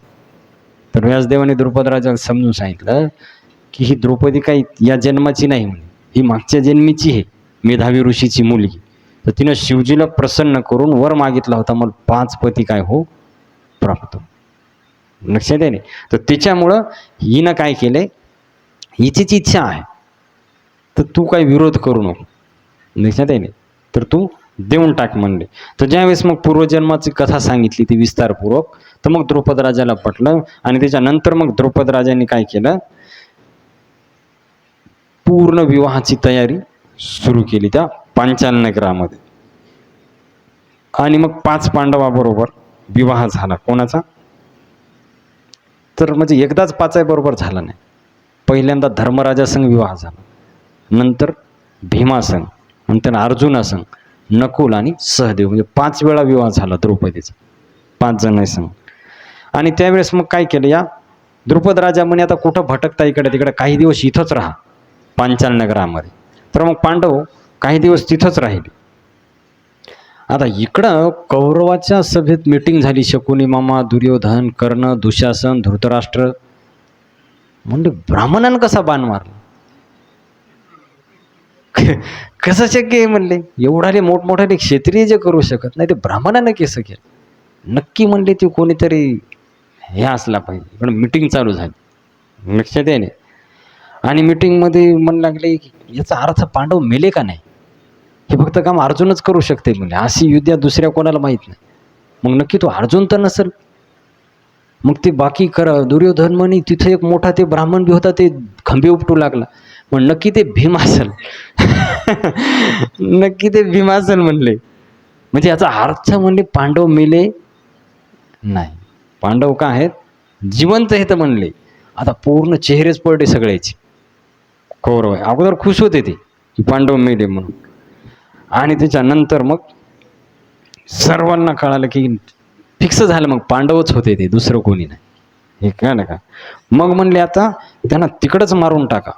तर व्यासदेवाने द्रौपद राजाला समजून सांगितलं की ही द्रौपदी काही या जन्माची नाही म्हणे, ही मागच्या जन्मीची आहे, मेधावी ऋषीची मुलगी. तर तिनं शिवजीला प्रसन्न करून वर मागितला होता, मला 5 पती काय हो प्राप्त. लक्षात आहे नाही. तर त्याच्यामुळं हिनं काय केलंय, हिचीच इच्छा आहे तर तू काही विरोध करू नको, लक्षात आहे नाही, तर तू देऊन टाक म्हणले. तर ज्यावेळेस मग पूर्वजन्माची कथा सांगितली ती विस्तारपूर्वक, तर मग द्रौपद राजाला पटलं. आणि त्याच्यानंतर मग द्रौपद राजांनी काय केलं, पूर्ण विवाहाची तयारी सुरू केली त्या पांचाल नगरामध्ये. आणि मग 5 पांडवाबरोबर विवाह झाला. कोणाचा, तर म्हणजे एकदाच 5 बरोबर झाला नाही. पहिल्यांदा धर्मराजासंग विवाह झाला, नंतर भीमासंग, नंतर अर्जुनासंग, नकुल आणि सहदेव, म्हणजे 5 वेळा विवाह झाला द्रौपदीचा 5 जणांसंग. आणि त्यावेळेस मग काय केलं, या द्रुपद राजा म्हणे आता कुठं भटकता इकडे तिकडे, काही दिवस इथंच राहा पांचाल नगरामध्ये. तर मग पांडव काही दिवस तिथंच राहिले. आता इकडं कौरवाच्या सभेत मीटिंग झाली, शकुनी मामा, दुर्योधन, कर्ण, दुशासन, धृतराष्ट्र. म्हणजे ब्राह्मणानं कसा बाण मारला, कसं शक्य आहे म्हणले, एवढाले मोठमोठाले क्षेत्रीय जे करू शकत नाही ते ब्राह्मणानं कसं केलं. नक्की म्हणले ते कोणीतरी हे असला पाहिजे. पण मीटिंग चालू झाली, लक्षात आहे. आणि मीटिंगमध्ये म्हणू लागले की याचा अर्थ पांडव मेले का नाही, हे फक्त काम अर्जुनच करू शकते म्हणजे, अशी युद्ध दुसऱ्या कोणाला माहीत नाही. मग नक्की तो अर्जुन तर नसेल. मग ते बाकी दुर्योधन म्हणे तिथे एक मोठा ते ब्राह्मण बी होता, ते खंबे उपटू लागला. मग नक्की ते भीम असेल. नक्की ते भीम असेल म्हणले. म्हणजे याचा अर्थ म्हणले पांडव मेले नाही, पांडव का आहेत, जिवंत आहेत म्हणले. आता पूर्ण चेहरेच पडले सगळ्याचे. कौरव अगोदर खुश होते ते की पांडव मेले म्हणून. आणि त्याच्यानंतर मग सर्वांना कळालं की फिक्स झालं, मग पांडवच होते ते, दुसरं कोणी नाही. हे कळलं का. मग म्हणले आता त्यांना तिकडंच मारून टाका,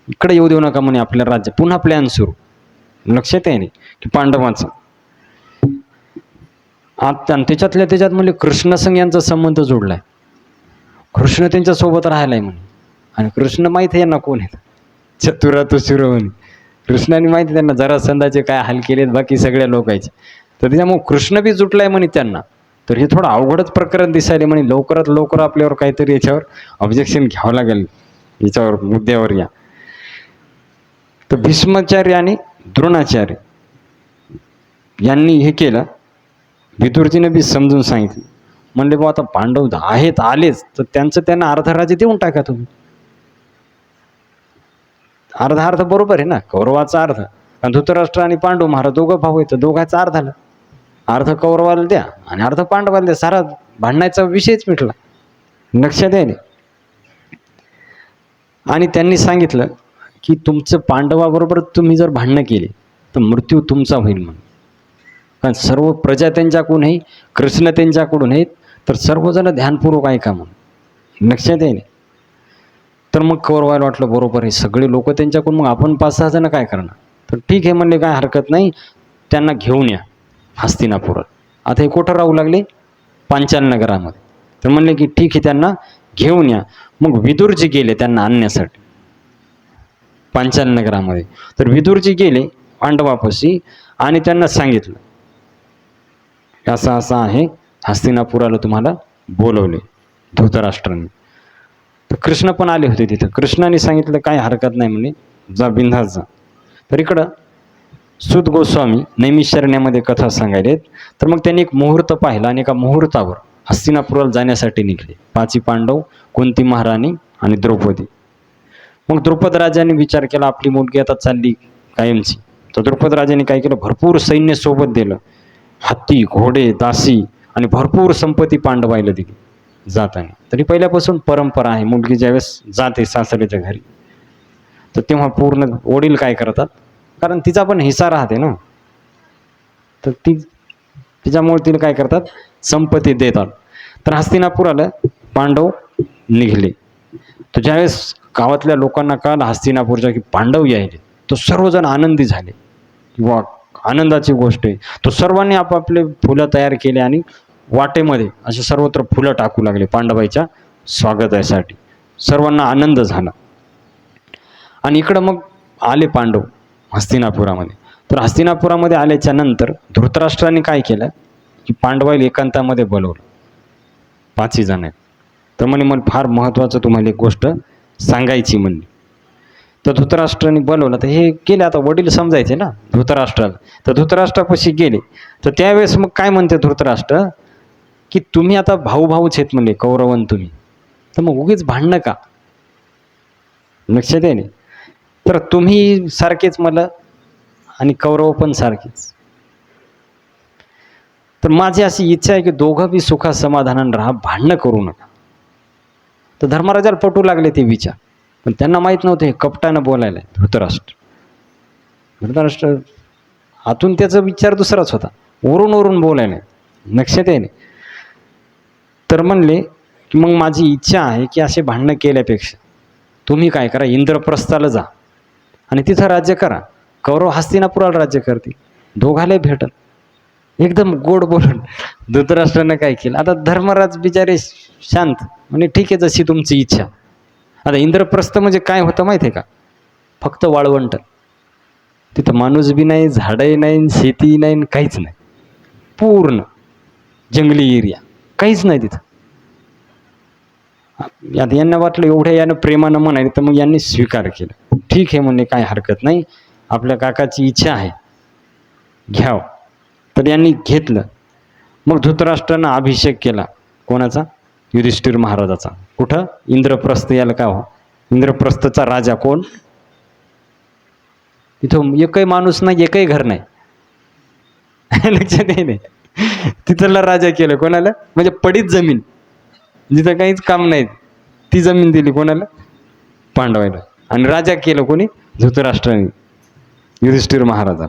इकडे येऊ देऊ नका म्हणे आपल्या राज्य. पुन्हा प्लॅन सुरू, लक्षात आहे नाही की पांडवांचं. आता त्याच्यातल्या त्याच्यात म्हणजे कृष्णसंग यांचा संबंध जोडलाय. कृष्ण त्यांच्यासोबत राहिलाय म्हणे. आणि कृष्ण माहीत आहे यांना कोण आहेत, चतुरातुसुर म्हणे. कृष्णाने माहिती त्यांना जरासंधाचे काय हाल केलेत बाकी सगळ्या लोकांचे. तर त्याच्यामुळे कृष्ण बी जुटलाय म्हणे त्यांना. तर हे थोडं अवघडच प्रकरण दिसायले म्हणे. लवकरात लवकर आपल्यावर काहीतरी याच्यावर ऑब्जेक्शन घ्यावं लागेल, याच्यावर मुद्द्यावर या. तर भीष्माचार्य आणि द्रोणाचार्य यांनी हे केलं. विदुरजीने बी समजून सांगितलं. म्हणले बा आता पांडव आहेत आलेच तर त्यांना अर्ध राज्य देऊन टाका तुम्ही. अर्धा अर्ध बरोबर आहे ना, कौरवाचा अर्ध. कारण धृतराष्ट्र आणि पांडव महाराज दोघं भाऊ आहेत, दोघांचा अर्धाला. अर्ध कौरवाला द्या आणि अर्ध पांडवाला द्या, सारा भांडण्याचा विषयच मिटला, लक्षात आहे. आणि त्यांनी सांगितलं की तुमचं पांडवाबरोबर तुम्ही जर भांडणं केली तर मृत्यू तुमचा होईल म्हणून. कारण सर्व प्रजा त्यांच्याकडून आहे, कृष्ण त्यांच्याकडून आहेत, तर सर्वजण ध्यानपूर्वक ऐका म्हणून, लक्षात आहे. तर मग कौरवाला वाटलं बरोबर आहे, सगळे लोक त्यांच्याकडून, मग आपण 5-6 जण काय करणार. तर ठीक आहे म्हणले, काय हरकत नाही, त्यांना घेऊन या हस्तिनापुरात. आता हे कुठं राहू लागले, पांचाल नगरामध्ये. तर म्हणले की ठीक आहे त्यांना घेऊन या. मग विदुरजी गेले त्यांना आणण्यासाठी पांचाल नगरामध्ये. तर विदुरजी गेले पांडवापाशी आणि त्यांना सांगितलं असं असं आहे, हस्तिनापुराला तुम्हाला बोलवले धृतराष्ट्रांनी. तर कृष्ण पण आले होते तिथं. कृष्णाने सांगितलं काय हरकत नाही म्हणे, जा बिंधास जा. तर इकडं सूत गोस्वामी नैमिषारण्यामध्ये कथा सांगायलेत. तर मग त्यांनी एक मुहूर्त पाहिला आणि एका मुहूर्तावर हस्तिनापुराला जाण्यासाठी निघले 5 पांडव, कुंती महाराणी आणि द्रौपदी. मग द्रुपद राजाने विचार केला आपली मुलगी आता चालली कायमची. तर द्रुपद राजाने काय केलं, भरपूर सैन्य सोबत दिलं, हत्ती, घोडे, दासी आणि भरपूर संपत्ती पांडवायला दिली जाताना. तरी पहिल्यापासून परंपरा आहे, मुलगी ज्यावेळेस जाते सासऱ्याच्या घरी तर तेव्हा पूर्ण वडील काय करतात, कारण तिचा पण हिस्सा राहते ना, तर तिच्यामुळे तिला काय करतात, संपत्ती देतात. तर हस्तिनापुराला पांडव निघले. तर ज्यावेळेस गावातल्या लोकांना कळलं हस्तिनापूरच्या की पांडव यायले, तर सर्वजण आनंदी झाले. वा, आनंदाची गोष्ट आहे. तो सर्वांनी आपापले फुलं तयार केले आणि वाटेमध्ये असे सर्वत्र फुलं टाकू लागले पांडवाच्या स्वागतासाठी. सर्वांना आनंद झाला. आणि इकडं मग आले पांडव हस्तिनापुरामध्ये. तर हस्तिनापुरामध्ये आल्याच्या नंतर धृतराष्ट्राने काय केलं की पांडवाला एकांतामध्ये बोलवलं. 5 जण आहेत. तर म्हणे मला फार महत्त्वाचं तुम्हाला एक गोष्ट सांगायची म्हणली. तर धृतराष्ट्राने बोलवलं. तर हे गेले, आता वडील समजायचे ना धृतराष्ट्राला. तर धृतराष्ट्रापाशी गेले. तर त्यावेळेस मग काय म्हणते धृतराष्ट्र, की तुम्ही आता भाऊ भाऊच आहेत म्हणले, कौरवन तुम्ही, तर मग उगीच भांडणं का? लक्षात आहे नाही. तर तुम्ही सारखेच मला आणि कौरव पण सारखेच. तर माझी अशी इच्छा आहे की दोघं बी सुखा समाधानानं राहा, भांडणं करू नका. तर धर्मराजाला पटू लागले ते विचार, पण त्यांना माहीत नव्हते हे कपटानं बोलायला धृतराष्ट्र आतून त्याचा विचार दुसराच होता, वरून वरून बोलायला. लक्षात आहे नाही. तर म्हणले की मग माझी इच्छा आहे की असे भांडणं केल्यापेक्षा तुम्ही काय करा, इंद्रप्रस्थाला जा आणि तिथं राज्य करा. कौरव हस्तिनापुराला राज्य करतील, दोघाले भेटल. एकदम गोड बोलून धृतराष्ट्रानं काय केलं, आता धर्मराज बिचारे शांत, म्हणजे ठीक आहे जशी तुमची इच्छा. आता इंद्रप्रस्थ म्हणजे काय होतं माहिती आहे का, फक्त वाळवंट. तिथं माणूस बी नाही, झाडंही नाही, शेती नाही, काहीच नाही, पूर्ण जंगली एरिया, काहीच नाही तिथं. आता यांना वाटलं एवढ्या यानं प्रेमानं म्हणाले, तर मग यांनी स्वीकार केला. ठीक आहे म्हणणे, काय हरकत नाही, आपल्या काकाची इच्छा आहे, घ्याव. तर यांनी घेतलं. मग धृतराष्ट्रानं अभिषेक केला. कोणाचा? युधिष्ठिर महाराजाचा. कुठं? इंद्रप्रस्थ. याला का हो, इंद्रप्रस्थचा राजा कोण? तिथं एकही माणूस नाही, एकही घर नाही. लक्षात नाही. तिथला राजा केलं. कोणाला? म्हणजे पडीत जमीन, जिथं काहीच काम नाही, ती जमीन दिली कोणाला? पांडवायला. आणि राजा केलं कोणी? धृतराष्ट्राने, युधिष्ठिर महाराजा.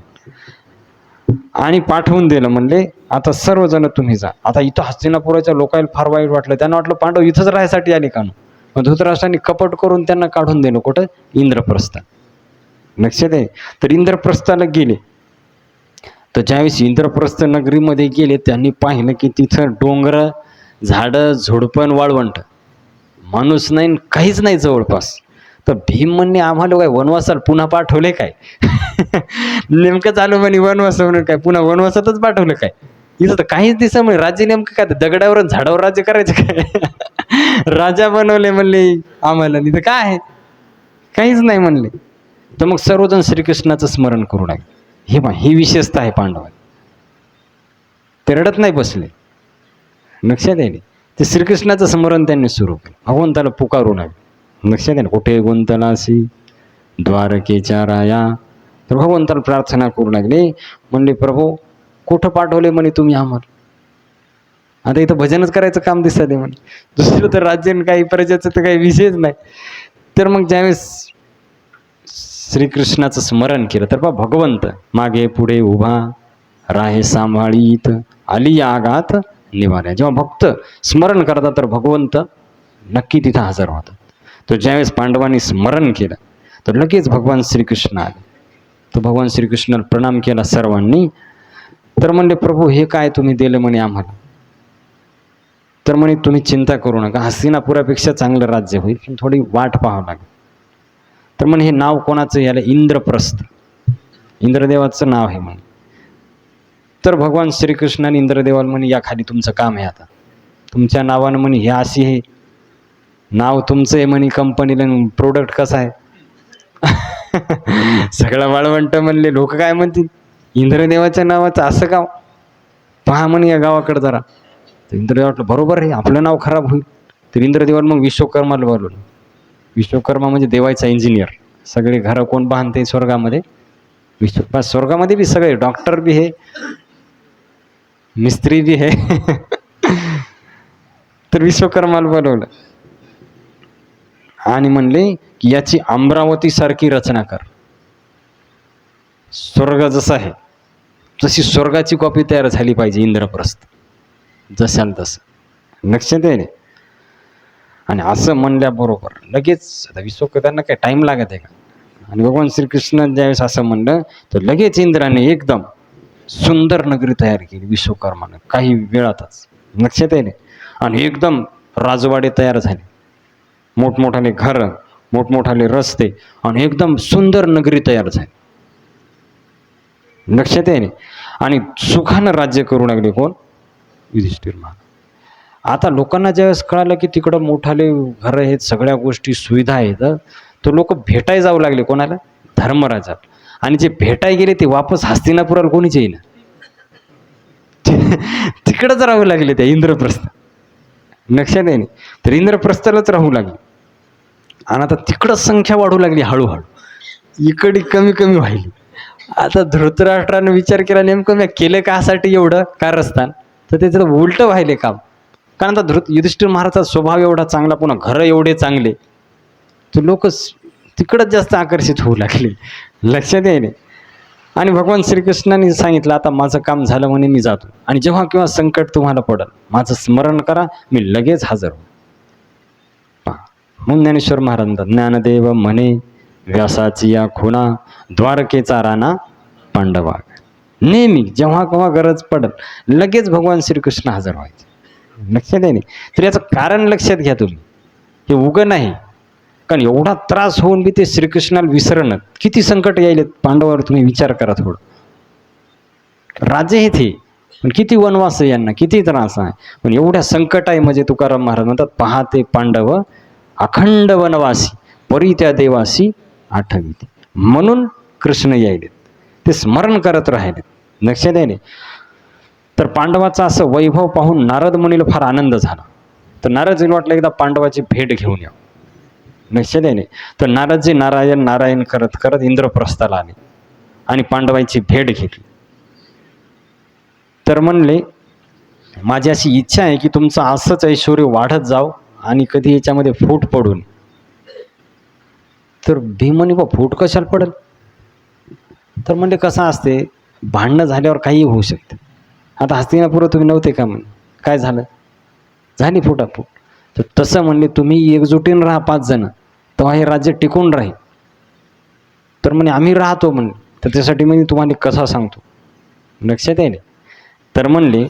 आणि पाठवून दिलं, म्हणले आता सर्वजण तुम्ही जा. आता इथं हस्तिनापुराच्या लोकांना फार वाईट वाटलं. त्यांना वाटलं पांडव इथंच राहायसाठी आले का. मग धृतराष्ट्राने कपट करून त्यांना काढून दिलं. कुठं? इंद्रप्रस्थ. लक्षात आहे. तर इंद्रप्रस्थाला गेले. तर ज्यावेळेस इंद्रप्रस्थ नगरीमध्ये गेले, त्यांनी पाहिलं की तिथं डोंगर, झाडं, झुडपण, वाळवंट, माणूस नाही, काहीच नाही जवळपास. तर भीम म्हणणे आम्हाला काय वनवासाला पुन्हा पाठवले काय? नेमकं चालू म्हणे वनवास, म्हणून काय पुन्हा वनवासातच पाठवलं काय? इथं तर काहीच दिसत म्हणे. राज्य नेमकं काय, दगडावर झाडावर राज्य करायचं काय? राजा बनवले म्हणले आम्हाला, इथं काय आहे? काहीच नाही म्हणले. तर मग सर्वजण श्रीकृष्णाचं स्मरण करू लागले. ही विशेषता आहे पांडवांची. ते रडत नाही बसले. लक्षात आहे. ते श्रीकृष्णाचं स्मरण त्यांनी सुरू केलं. भगवंताला पुकारू लागले. लक्षात आहे. कुठे गुंतलासी द्वारकेच्या राया. तर भगवंताला प्रार्थना करू लागले. म्हणले प्रभू कुठं पाठवले म्हणे तुम्ही आम्हाला? आता इथं भजनच करायचं काम दिसत आहे म्हणे. दुसरं तर राज्य काही प्रजेचं तर काही विषयच नाही. तर मग ज्यावेळेस श्रीकृष्णाचं स्मरण केलं, तर भगवंत मागे पुढे उभा राहे सांभाळीत, आली आगात निवाऱ्या. जेव्हा भक्त स्मरण करतात तर भगवंत नक्की तिथं हजर होतात. तर ज्यावेळेस पांडवांनी स्मरण केलं तर लगेच भगवान श्रीकृष्ण आले. तर भगवान श्रीकृष्णाला प्रणाम केला सर्वांनी. तर म्हणले प्रभू हे काय तुम्ही दिलं म्हणे आम्हाला? तर म्हणे तुम्ही चिंता करू नका, हस्तिनापुरापेक्षा चांगलं राज्य होईल, पण थोडी वाट पाहावं लागेल. तर म्हणे हे नाव कोणाचं? याला इंद्रप्रस्थ, इंद्रदेवाचं नाव आहे म्हणे. तर भगवान श्रीकृष्णाने इंद्रदेवाला म्हणे या खाली तुमचं काम आहे, आता तुमच्या नावानं म्हणे हे अशी हे नाव तुमचं आहे म्हणे, कंपनीला प्रोडक्ट कसं आहे? सगळं वाळवंट म्हणले. लोक काय म्हणतील, इंद्रदेवाच्या नावाचं असं गाव, पहा म्हणे या गावाकडे जरा. तर इंद्रदेव वाटलं बरोबर आहे, आपलं नाव खराब होईल. तर इंद्रदेवाला मग विश्वकर्माला बोलवलं. विश्वकर्मा म्हणजे देवाचा इंजिनियर. सगळे घरं कोण बांधते स्वर्गामध्ये? स्वर्गामध्ये बी सगळे, डॉक्टर बी आहे, मिस्त्री बी आहे. तर विश्वकर्माला बोलवलं आणि म्हणले की याची अमरावती सारखी रचना कर. स्वर्ग जसा आहे तशी स्वर्गाची कॉपी तयार झाली पाहिजे इंद्रप्रस्थ, जशाल तसं. लक्षात आहे. आणि असं म्हणल्याबरोबर लगेच, आता विश्वकर्मांना काय टाईम लागत आहे का? आणि भगवान श्रीकृष्ण ज्यावेळेस असं म्हणलं तर लगेच इंद्राने एकदम सुंदर नगरी तयार केली विश्वकर्मानं काही वेळातच. लक्षात आहे. आणि एकदम राजवाडे तयार झाले, मोठमोठाले घर, मोठमोठाले रस्ते, आणि एकदम सुंदर नगरी तयार झाली. लक्षात आहे. आणि सुखानं राज्य करू लागले कोण? युधिष्ठिर महाराज. आता लोकांना ज्यावेळेस कळालं की तिकडं मोठाले घरं आहेत, सगळ्या गोष्टी सुविधा आहेत, तर लोक भेटाय जाऊ लागले कोणाला? धर्मराजाला. आणि जे भेटाय गेले ते वापस हस्तिनापुराला कोणीच येईना. तिकडंच राहू लागले त्या इंद्रप्रस्थ. लक्षात आहे. तर इंद्रप्रस्थालाच राहू लागले. आणि आता तिकडं संख्या वाढू लागली हळूहळू, इकडे कमी कमी व्हायली. आता धृतराष्ट्रानं विचार केला, नेमकं मी केलं कासाठी एवढं कारस्थान? तर त्याचं उलटं व्हायले काम. कारण आता युधिष्ठिर महाराजचा स्वभाव एवढा चांगला, पुन्हा घरं एवढे चांगले, तर लोक तिकडंच जास्त आकर्षित होऊ लागले. लक्षात येईल. आणि भगवान श्रीकृष्णाने सांगितलं, आता माझं काम झालं म्हणे, मी जातो. आणि जेव्हा केव्हा संकट तुम्हाला पडल, माझं स्मरण करा, मी लगेच हजर हो. म्हणून ज्ञानेश्वर महाराज म्हणतात, ज्ञानदेव म्हणे व्यासाची या खुणा, द्वारकेचा राणा पांडवा. नेहमी जेव्हा केव्हा गरज पडल, लगेच भगवान श्रीकृष्ण हजर व्हायचे. लक्षात आहे. तर याचं कारण लक्षात घ्या तुम्ही, हे उगं नाही. कारण एवढा त्रास होऊन बी ते श्रीकृष्णाला विसरणं, किती संकट यायले पांडवावर, तुम्ही विचार करा थोडं. राजे हे ते, पण किती वनवास आहे यांना, किती त्रास आहे, पण एवढ्या संकट आहे. म्हणजे तुकाराम महाराज म्हणतात, पाहते पांडव अखंड वनवासी, परी त्या देवासी आठविते. म्हणून कृष्ण यायले, ते स्मरण करत राहिले. लक्षात आहे. तर पांडवाचं असं वैभव पाहून नारद मुनीला फार आनंद झाला. तर नारदजीला वाटलं एकदा पांडवाची भेट घेऊन यावं. लक्षात आहे. तर नारदजी नारायण नारायण करत करत इंद्रप्रस्थाला आले आणि पांडवांची भेट घेतली. तर म्हणले, माझी अशी इच्छा आहे की तुमचं असंच ऐश्वर वाढत जाव आणि कधी याच्यामध्ये फूट पडून. तर भीमनी बा फूट कशाला पडेल? तर म्हणजे कसं असते, भांडणं झाल्यावर काही होऊ शकते. आता हस्तिनापुरात तुम्ही नव्हते का? म्हणे काय झालं, झाली फुटाफूट. तर तसं म्हणले, तुम्ही एकजुटीनं राहा 5 जण, तेव्हा हे राज्य टिकून राहील. तर म्हणे आम्ही राहतो म्हणे. तर त्यासाठी मी तुम्हाला कसा सांगतो. लक्षात आहे. तर म्हणले,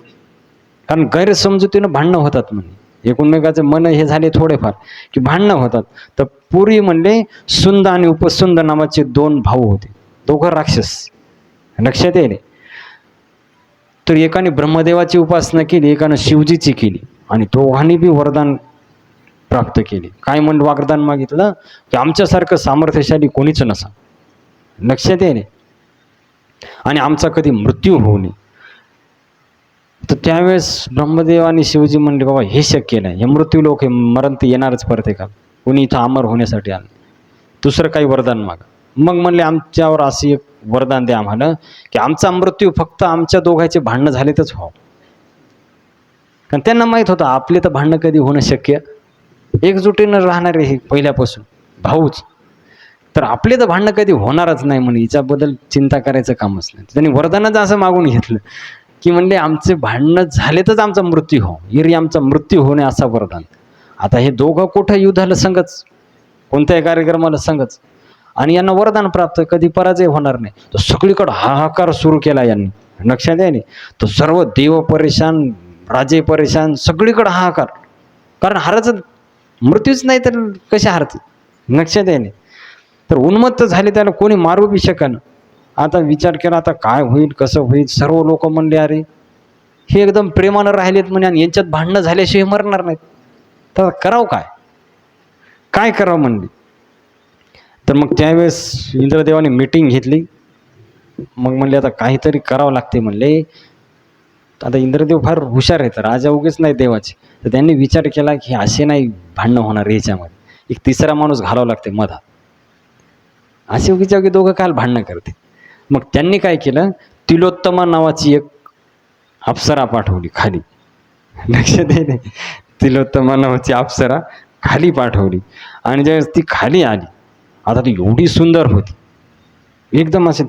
कारण गैरसमजुतीनं भांडणं होतात म्हणे, एकमेकाचं मन हे झाले थोडेफार की भांडणं होतात. तर पूर्वी म्हणले सुंद आणि उपसुंद नावाचे 2 भाऊ होते, दोघं राक्षस. लक्षात येईल. तर एकाने ब्रह्मदेवाची उपासना केली, एकानं शिवजीची केली, आणि दोघांनी बी वरदान प्राप्त केले. काय म्हणून वरदान मागितलं की आमच्यासारखं सामर्थ्यशाली कोणीच नसा. लक्षात येईल. आणि आमचा कधी मृत्यू होऊ नये. तर त्यावेळेस ब्रह्मदेव आणि शिवजी म्हणले, बाबा हे शक्य नाही, हे मृत्यू लोक, हे मरण तर येणारच परत आहे का, कोणी इथं अमर होण्यासाठी आलं, दुसरं काही वरदान मागा. मग म्हणले, आमच्यावर असे एक वरदान द्या आम्हाला की आमचा मृत्यू फक्त आमच्या दोघांचे भांडणं झालेतच व्हावं. कारण त्यांना माहीत होतं आपले तर भांडणं कधी होणं शक्य, एकजुटीनं राहणारे हे पहिल्यापासून भाऊच, तर आपले तर भांडणं कधी होणारच नाही म्हणे, हिच्याबद्दल चिंता करायचं कामच नाही. त्यांनी वरदानच असं मागून घेतलं की म्हणले आमचे भांडणं झालेतच आमचा मृत्यू हो, इरी आमचा मृत्यू होणे असा वरदान. आता हे दोघं कुठं युद्धाला संगच, कोणत्याही कार्यक्रमाला संगच, आणि यांना वरदान प्राप्त, कधी पराजय होणार नाही. तर सगळीकडे हाहाकार सुरू केला यांनी. लक्षात आहे. तर सर्व देव परेशान, राजे परेशान, सगळीकडे हाहाकार. कारण हाराचं मृत्यूच नाही तर कशा हारते. लक्षात आहे. तर उन्मत्त झाले, त्याला कोणी मारू बी शकन. आता विचार केला, आता काय होईल, कसं होईल. सर्व लोक म्हणले, अरे हे एकदम प्रेमानं राहिलेत म्हणे, आणि यांच्यात भांडणं झाल्याशिवाय मरणार नाहीत, तर करावं काय, काय करावं म्हणले. तर मग त्यावेळेस इंद्रदेवाने मीटिंग घेतली. मग म्हणले आता काहीतरी करावं लागते म्हणले. आता इंद्रदेव फार हुशार आहेत, राजा उगेच नाही देवाचे. तर त्यांनी विचार केला की असे नाही भांडणं होणार, याच्यामध्ये एक तिसरा माणूस घालावं लागते मधात, असे उगीच्या उगी दोघं काल भांडणं करते. मग त्यांनी काय केलं, तिलोत्तमा नावाची एक अप्सरा पाठवली खाली. लक्षात आहे. तिलोत्तमा नावाची अप्सरा खाली पाठवली. आणि ज्यावेळेस ती खाली आली, आता ती एवढी सुंदर होती एकदम असे.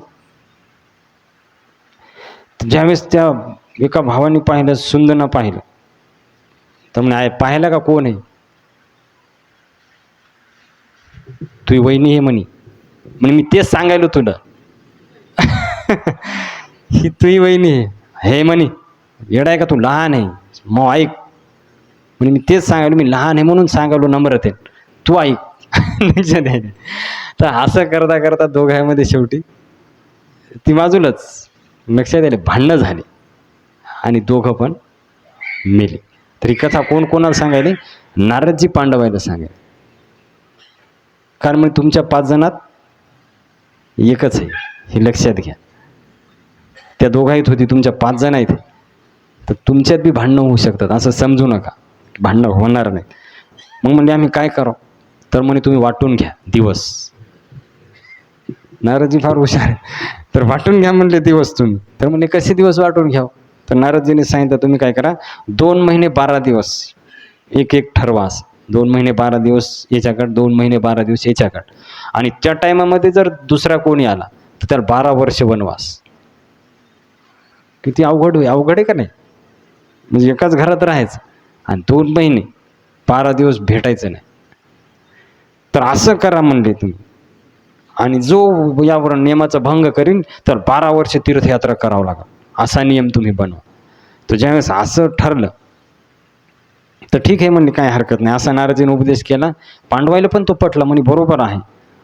ज्यावेळेस त्या एका भावाने पाहिलं, सुंदरनं पाहिलं, तर म्हणे पाहिलं का कोण आहे? तुझी वहिनी हे म्हणे. मी तेच सांगायलो तुला, ही तुझी वहिनी हे म्हणे. येडा आहे का तू, लहान आहे, मग ऐक. म्हणजे मी तेच सांगायलो, मी लहान आहे म्हणून सांगायलो नम्रते, तू ऐक. तर असं करता करता दोघांमध्ये शेवटी ती बाजूलाच लक्षात आले, भांडणं झाले आणि दोघं पण मेले. तर ही कथा कोण कोणाला सांगायली? नारदजी पांडवायला सांगायला. कारण मग तुमच्या 5 जणात एकच आहे, हे लक्षात घ्या. त्या दोघाहीत होती, तुमच्या 5 जण आहेत, तर तुमच्यात बी भांडणं होऊ शकतात, असं समजू नका. भांडणं होणार नाहीत. मग म्हणजे आम्ही काय करावं? तर म्हणे तुम्ही वाटून घ्या दिवस. नारदजी फार हुशार आहे. तर वाटून घ्या म्हणले दिवस तुम्ही. तर म्हणजे कसे दिवस वाटून घ्यावं? तर नारदजीने सांगितलं तुम्ही काय करा, 2 महिने 12 दिवस एक एक ठरवा. असं 2 महिने 12 दिवस याच्याकडे, 2 महिने 12 दिवस याच्याकडे. आणि त्या टायमामध्ये जर दुसरा कोणी आला तर त्याला 12 वर्ष वनवास. किती अवघड आहे का नाही? म्हणजे एकाच घरात राहायचं आणि 2 महिने 12 दिवस भेटायचं नाही. तर असं करा म्हणले तुम्ही. आणि जो यावर नियमाचा भंग करीन तर 12 वर्ष तीर्थयात्रा करावं लागेल, असा नियम तुम्ही बनवा. तर ज्यावेळेस असं ठरलं तर ठीक आहे म्हणले, काय हरकत नाही. असा नारदजीने उपदेश केला. पांडवायला पण तो पटला, म्हणे बरोबर आहे.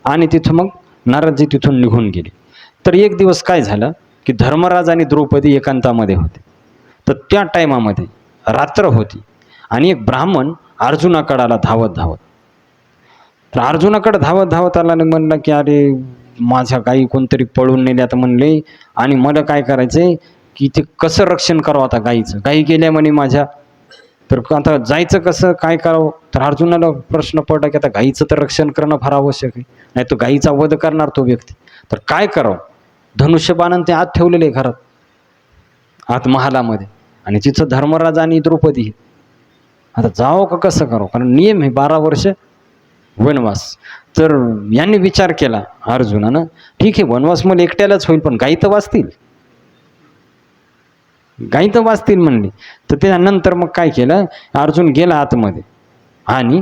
आणि तिथं मग नारदजी तिथून निघून गेले. तर एक दिवस काय झालं की धर्मराज आणि द्रौपदी एकांतामध्ये होते. तर त्या टायमामध्ये रात्र होती आणि एक ब्राह्मण अर्जुनाकडे आला धावत. तर अर्जुनाकडे धावत आला आणि म्हणलं की अरे माझ्या गाई कोणतरी पळून नेल्या तर म्हणले, आणि मला काय करायचंय की ते कसं रक्षण करावं आता गाईचं. गाई गेल्या म्हणे माझ्या, तर आता जायचं कसं, काय करावं? तर अर्जुनाला प्रश्न पडला की आता गाईचं तर रक्षण करणं फार आवश्यक आहे, नाही तो गाईचा वध करणार तो व्यक्ती. तर काय करावं? धनुष्यबाण ते आत ठेवलेले घरात, आत महालामध्ये, आणि तिथं धर्मराज आणि द्रौपदी. आता जावं का कसं करावं? कारण नियम आहे 12 वर्ष वनवास. तर यांनी विचार केला अर्जुनानं, ठीक आहे वनवास मला एकट्यालाच होईल, पण गाई तर वाचतील म्हणली. तर त्यानंतर मग काय केलं, अर्जुन गेला आतमध्ये आणि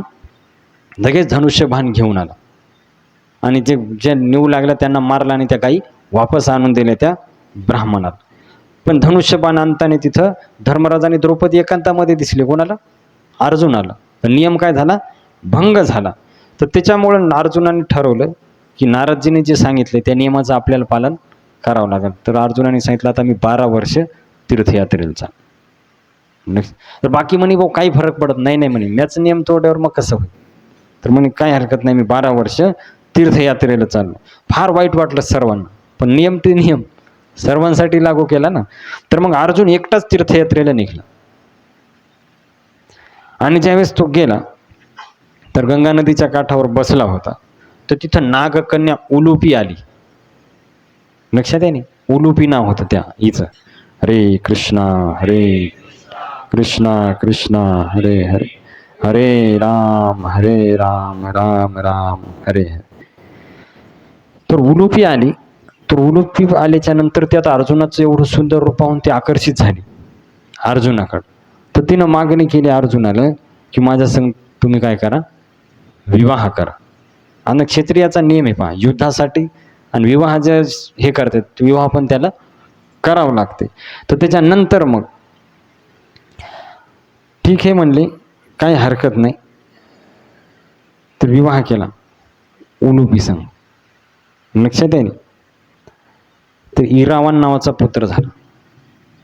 लगेच धनुष्यबाण घेऊन आला आणि जे नेऊ लागला त्यांना मारला आणि त्या गाई वापस आणून दिल्या त्या ब्राह्मणाला. पण धनुष्यबाण आणताना तिथं धर्मराज आणि द्रौपदी एकांतामध्ये दिसले. कोणाला? अर्जुनाला. तर नियम काय झाला? भंग झाला. तर त्याच्यामुळं अर्जुनाने ठरवलं की नारदजीने जे सांगितले त्या नियमाचं आपल्याला पालन करावं लागेल. तर अर्जुनाने सांगितलं आता मी 12 वर्ष तीर्थयात्रेला जा. तर बाकी म्हणे भाऊ काही फरक पडत नाही म्हणे, मॅच नियम तोडल्यावर मग कसं होईल? तर म्हणे काय हरकत नाही, मी 12 वर्ष तीर्थयात्रेला चाललो. फार वाईट वाटलं सर्वांना, पण नियम ते नियम सर्वांसाठी लागू केला ना. तर मग अर्जुन एकटाच तीर्थयात्रेला निघाला. आणि ज्यावेळेस तो गेला तर गंगा नदीच्या काठावर बसला होता. तर तिथं नागकन्या उलुपी आली. लक्षात आहे ना, उलुपी नाव होतं त्या हिचं. हरे कृष्णा कृष्णा हरे हरे, हरे राम राम राम हरे हरे. तर उलुपी आली. तर उलुपी आल्याच्या नंतर त्यात अर्जुनाचं एवढं सुंदर रूप पाहून ती आकर्षित झाली अर्जुनाकडं. तर तिनं मागणी केली अर्जुनाला की माझ्या संग तुम्ही काय करा, विवाह करा. आणि क्षत्रियाचा नियम आहे पहा, युद्धासाठी आणि विवाह जे हे करतात विवाह पण त्याला करावं लागते. तर त्याच्यानंतर मग ठीक आहे म्हणले, काही हरकत नाही. तर विवाह केला उलुपी संग. लक्षात आहे ना. तर इरावान नावाचा पुत्र झाला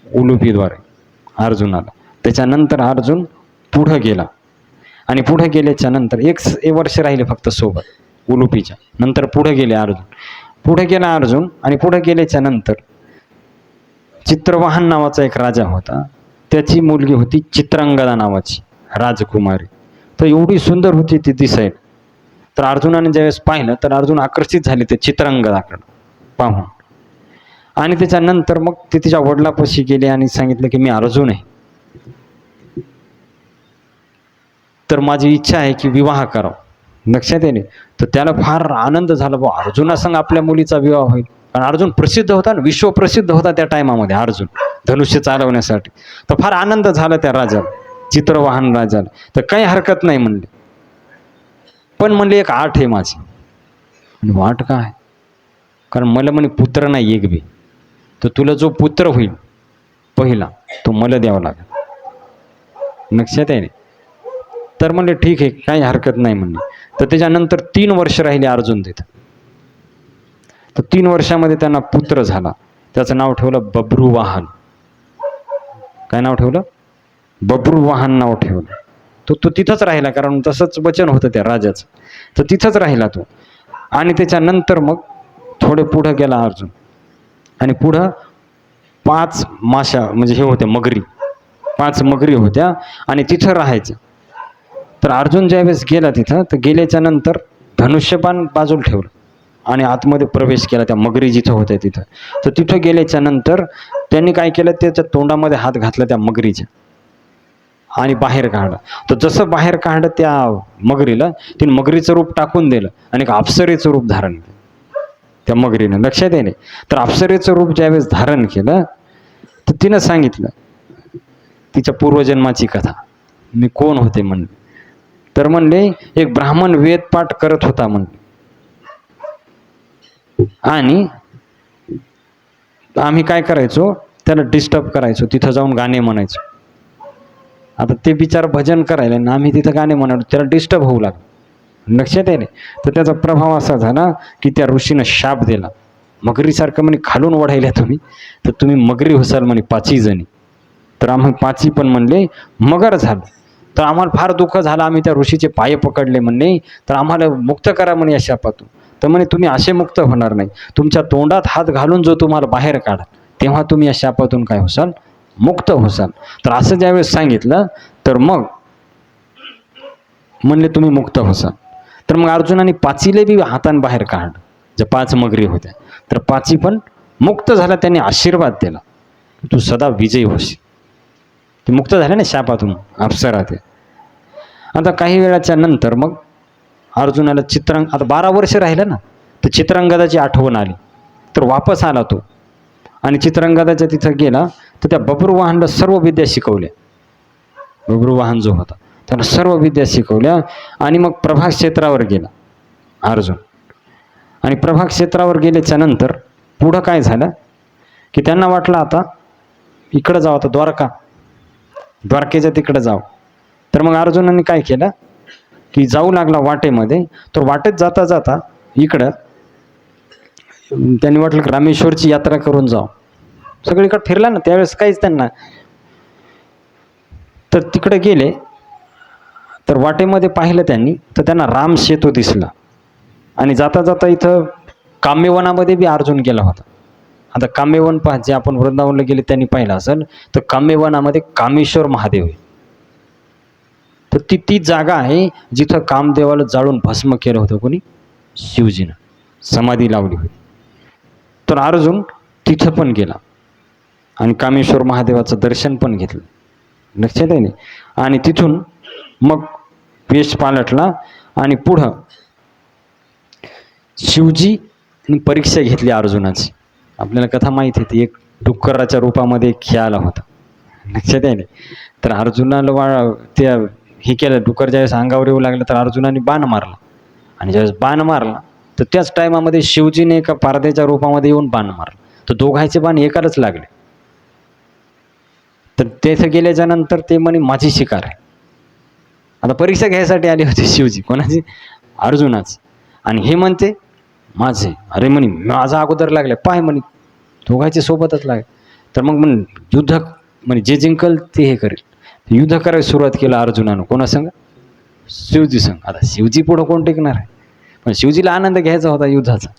उलुपीद्वारे अर्जुनाला. त्याच्यानंतर अर्जुन पुढं गेला आणि पुढे गेल्याच्या नंतर एक वर्ष राहिले फक्त सोबत उलुपीच्या. नंतर पुढे गेले अर्जुन. पुढे गेला अर्जुन आणि पुढे गेल्याच्या नंतर चित्रवाहन नावाचा एक राजा होता. त्याची मुलगी होती चित्रांगदा नावाची राजकुमारी. तर एवढी सुंदर होती ती दिसायला. तर अर्जुनाने ज्यावेळेस पाहिलं तर अर्जुन आकर्षित झाले ते चित्रांगदाकडं पाहून. आणि त्याच्यानंतर मग ते तिच्या वडिलापाशी गेले आणि सांगितलं की मी अर्जुन आहे, तर माझी इच्छा आहे की विवाह करावा. लक्षात येणे. तर त्याला फार आनंद झाला, बा अर्जुनासंग आपल्या मुलीचा विवाह होईल. कारण अर्जुन प्रसिद्ध होता ना, विश्वप्रसिद्ध होता त्या टायमामध्ये अर्जुन धनुष्य चालवण्यासाठी. तर फार आनंद झाला त्या राजाला, चित्रवाहन राजाला. तर काही हरकत नाही म्हणले, पण म्हणले एक आठ आहे माझी. म्हणजे वाट काय? कारण मला म्हणे पुत्र नाही एक बी, तर तुला जो पुत्र होईल पहिला तो मला द्यावा लागेल. लक्षात आहे. तर म्हणले ठीक आहे काही हरकत नाही म्हणले. तर त्याच्यानंतर 3 वर्ष राहिले अर्जुन तिथं. तर 3 वर्षामध्ये त्यांना पुत्र झाला. त्याचं नाव ठेवलं बब्रुवाहन. काय नाव ठेवलं? बब्रुवाहन नाव ठेवलं. तो तिथंच राहिला, कारण तसंच वचन होतं त्या राजाचं. तर तिथंच राहिला तो. आणि त्याच्यानंतर मग थोडे पुढं गेला अर्जुन, आणि पुढं 5 माशा म्हणजे हे होत्या मगरी, 5 मगरी होत्या आणि तिथं राहायचं. तर अर्जुन ज्यावेळेस गेला तिथं, तर गेल्याच्या नंतर धनुष्यबाण बाजूला ठेवलं आणि आतमध्ये प्रवेश केला त्या मगरी जिथं होत्या तिथं. तर तिथं गेल्याच्या नंतर त्यांनी काय केलं, त्याच्या तोंडामध्ये हात घातला त्या मगरीच्या आणि बाहेर काढलं. तर जसं बाहेर काढलं त्या मगरीला, तिने मगरीचं रूप टाकून दिलं आणि एक अप्सरेचं रूप धारण केलं त्या मगरीनं. लक्षात येणे. तर अप्सरेचं रूप ज्यावेळेस धारण केलं, तर तिनं सांगितलं तिच्या पूर्वजन्माची कथा. मी कोण होते म्हणले. तर म्हणले एक ब्राह्मण वेदपाठ करत होता म्हणले, आणि आम्ही काय करायचो, त्याला डिस्टर्ब करायचो, तिथं जाऊन गाणे म्हणायचो. आता ते बिचार भजन करायला आणि आम्ही तिथं गाणे म्हणालो, त्याला डिस्टर्ब होऊ लागलं. लक्षात आहे. तर त्याचा प्रभाव असा झाला की त्या ऋषीनं शाप दिला, मगरीसारखं म्हणे खालून ओढायला तुम्ही, तर तुम्ही मगरी होसाल म्हणे 5 जणी. तर आम्ही 5 पण म्हणले मगर झालो. तर आम्हाला फार दुःख झालं, आम्ही त्या ऋषीचे पाय पकडले म्हणणे, तर आम्हाला मुक्त करा म्हणे या शापातून. तर म्हणे तुम्ही असे मुक्त होणार नाही, तुमच्या तोंडात हात घालून जो तुम्हाला बाहेर काढा, तेव्हा तुम्ही या शापातून काय होसाल, मुक्त होसाल. तर असं ज्यावेळेस सांगितलं, तर मग म्हणले तुम्ही मुक्त होसाल. तर मग अर्जुनाने 5ले बी हातान बाहेर काढलं, ज्या 5 मगरी होत्या. तर 5 पण मुक्त झाला. त्यांनी आशीर्वाद दिला, तू सदा विजयी होशील. ते मुक्त झाले ना शापातून, अप्सरा ते. आता काही वेळाच्या नंतर मग अर्जुनाला आता 12 वर्ष राहिलं ना, तर चित्रांगदाची आठवण आली. तर वापस आला तो आणि चित्रांगदाच्या तिथं गेला. तर त्या बब्रुवाहनला सर्व विद्या शिकवल्या. बब्रुवाहन जो होता त्याला सर्व विद्या शिकवल्या. आणि मग प्रभास क्षेत्रावर गेला अर्जुन. आणि प्रभास क्षेत्रावर गेल्याच्या नंतर पुढं काय झालं की त्यांना वाटलं आता इकडं जाऊ, आता द्वारकेच्या तिकडं जाऊ. तर मग अर्जुनाने काय केलं की जाऊ लागला वाटेमध्ये. तर वाटेत जाता जाता इकडं त्यांनी वाटलं की रामेश्वरची यात्रा करून जाऊ. सगळीकडे फिरला ना त्यावेळेस, काहीच त्यांना. तर तिकडे गेले, तर वाटेमध्ये पाहिलं त्यांनी, तर त्यांना राम सेतू दिसला. आणि जाता जाता इथं काम्यवनामध्ये बी अर्जुन गेला होता. आता काम्यवन जे आपण वृंदावनला गेले त्यांनी पाहिलं असेल, तर काम्यवनामध्ये कामेश्वर महादेव आहे. तर ती जागा आहे जिथं कामदेवाला जाळून भस्म केलं होतं कोणी, शिवजीनं समाधी लावली होती. तर अर्जुन तिथं पण गेला आणि कामेश्वर महादेवाचं दर्शन पण घेतलं. लक्षात आहे. आणि तिथून मग वेश पालटला आणि पुढं शिवजी परीक्षा घेतली अर्जुनाची. आपल्याला कथा माहिती आहे, एक डुक्कराच्या रूपामध्ये एक खेळाला होता. लक्षात आहे. तर अर्जुनाला त्या हे केलं, डुक्कर ज्यावेळेस अंगावर येऊ लागलं तर अर्जुनाने बाण मारला. आणि ज्यावेळेस बाण मारला तर त्याच टायमामध्ये शिवजीने एका पारध्याच्या रूपामध्ये येऊन बाण मारला. तर दोघांचे बाण एकालाच लागले. तर तेथे गेल्याच्या नंतर ते म्हणे माझी शिकार आहे. आता परीक्षा घ्यायसाठी आली होती शिवजी. कोणाची? अर्जुनाच. आणि हे म्हणते माझे. अरे म्हणे माझा अगोदर लागले, पाय म्हणे दोघांचे सोबतच लागले. तर मग म्हणे युद्ध, म्हणे जे जिंकल ते हे करेल. युद्ध करायला सुरुवात केलं अर्जुनानं. कोणासंग? शिवजी संग. आता शिवजी पुढं कोण टिकणार आहे? पण शिवजीला आनंद घ्यायचा होता युद्धाचा.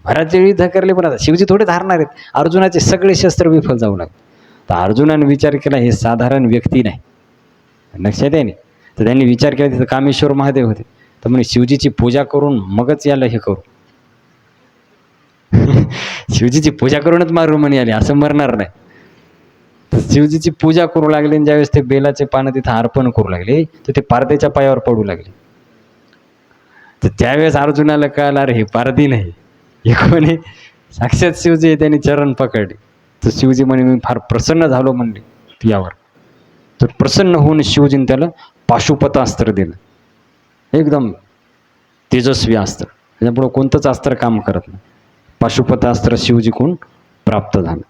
बराच वेळ युद्ध करले, पण आता शिवजी थोडे धारणार आहेत. अर्जुनाचे सगळे शस्त्र विफल जाऊ लागले. तर अर्जुनाने विचार केला हे साधारण व्यक्ती नाही. लक्षात आहे. तर त्यांनी विचार केला, तिथं कामेश्वर महादेव होते. तर म्हणे शिवजीची पूजा करून मगच याला हे करू. शिवजीची पूजा करूनच मारू म्हणे आले, असं मरणार नाही. तर शिवजीची पूजा करू लागले. आणि ज्यावेळेस ते बेलाचे पानं तिथं अर्पण करू लागले, तर ते पारदेच्या पायावर पडू लागले. तर त्यावेळेस अर्जुनाला कळलं, अरे हे पारधी नाही, हे कोणी साक्षात शिवजी. त्यांनी चरण पकडले. तर शिवजी म्हणे मी फार प्रसन्न झालो म्हणले यावर. तर प्रसन्न होऊन शिवजीने त्याला पाशुपतास्त्र दिलं, एकदम तेजस्वी अस्त्र. त्याच्यापुढं कोणतंच अस्त्र काम करत नाही. पाशुपतास्त्र शिवजीकडून प्राप्त झालं.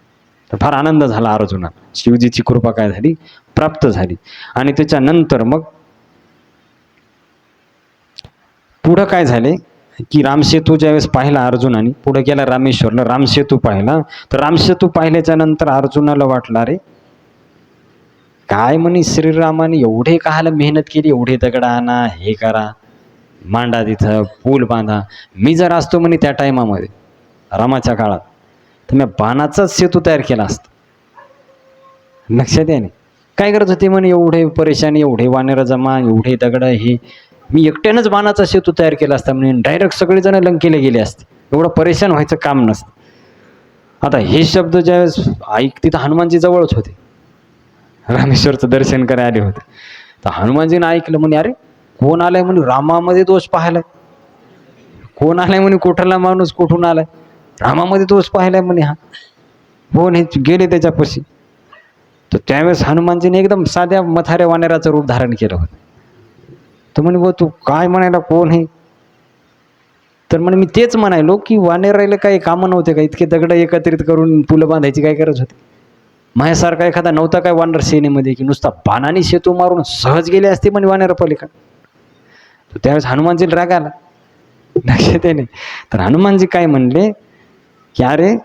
तर फार आनंद झाला अर्जुनाला. शिवजीची कृपा काय झाली, प्राप्त झाली. आणि त्याच्यानंतर मग पुढं काय झाले की रामसेतू ज्यावेळेस पाहिला अर्जुनाने, पुढे गेला रामेश्वरला, रामसेतू पाहिला. तर रामसेतू पाहिल्याच्या नंतर अर्जुनाला वाटलं अरे काय म्हणे श्रीरामाने एवढे काहाला मेहनत केली, एवढे दगड आणा, हे करा, मांडा तिथं, पूल बांधा. मी जर असतो म्हणे त्या टायमामध्ये रामाच्या काळात, तर मी बाणाचाच सेतू तयार केला असता. लक्षात आहे. काय करत होते म्हणे, एवढे परेशानी, एवढे वानर जमा, एवढे दगड, हे मी एकट्यानंच बाणाचा सेतू तयार केला असता म्हणे. डायरेक्ट सगळेजण लंकेला गेले असते, एवढं परेशान व्हायचं काम नसतं. आता हे शब्द ज्यावेळेस तिथं हनुमानजी जवळच होते, रामेश्वरचं दर्शन करायला आले होते. तर हनुमानजीनं ऐकलं म्हणे, अरे कोण आलाय म्हणे, रामामध्ये दोष पाहायलाय. कोण आलाय म्हणे, कुठला माणूस कुठून आलाय, रामामध्ये दोष पाहिलाय म्हणे. हा कोण, हे गेले त्याच्यापाशी. तर त्यावेळेस हनुमानजीने एकदम साध्या मथाऱ्या वानराचं रूप धारण केलं होतं. तर म्हणे, बो तू काय म्हणायला, कोण हे? तर म्हणे, मी तेच म्हणायलो की वानेरायला काही कामं नव्हते का, इतके दगड एकत्रित करून पुलं बांधायची काय गरज होती? माझ्यासारखा एखादा नव्हता काय वानर सेनेमध्ये, की नुसता बाणाने सेतू मारून सहज गेले असते म्हणे वानर पलीकडे. तर त्यावेळेस हनुमानजीला राग आला. लक्षात आहे. तर हनुमानजी काय म्हणले की अरे,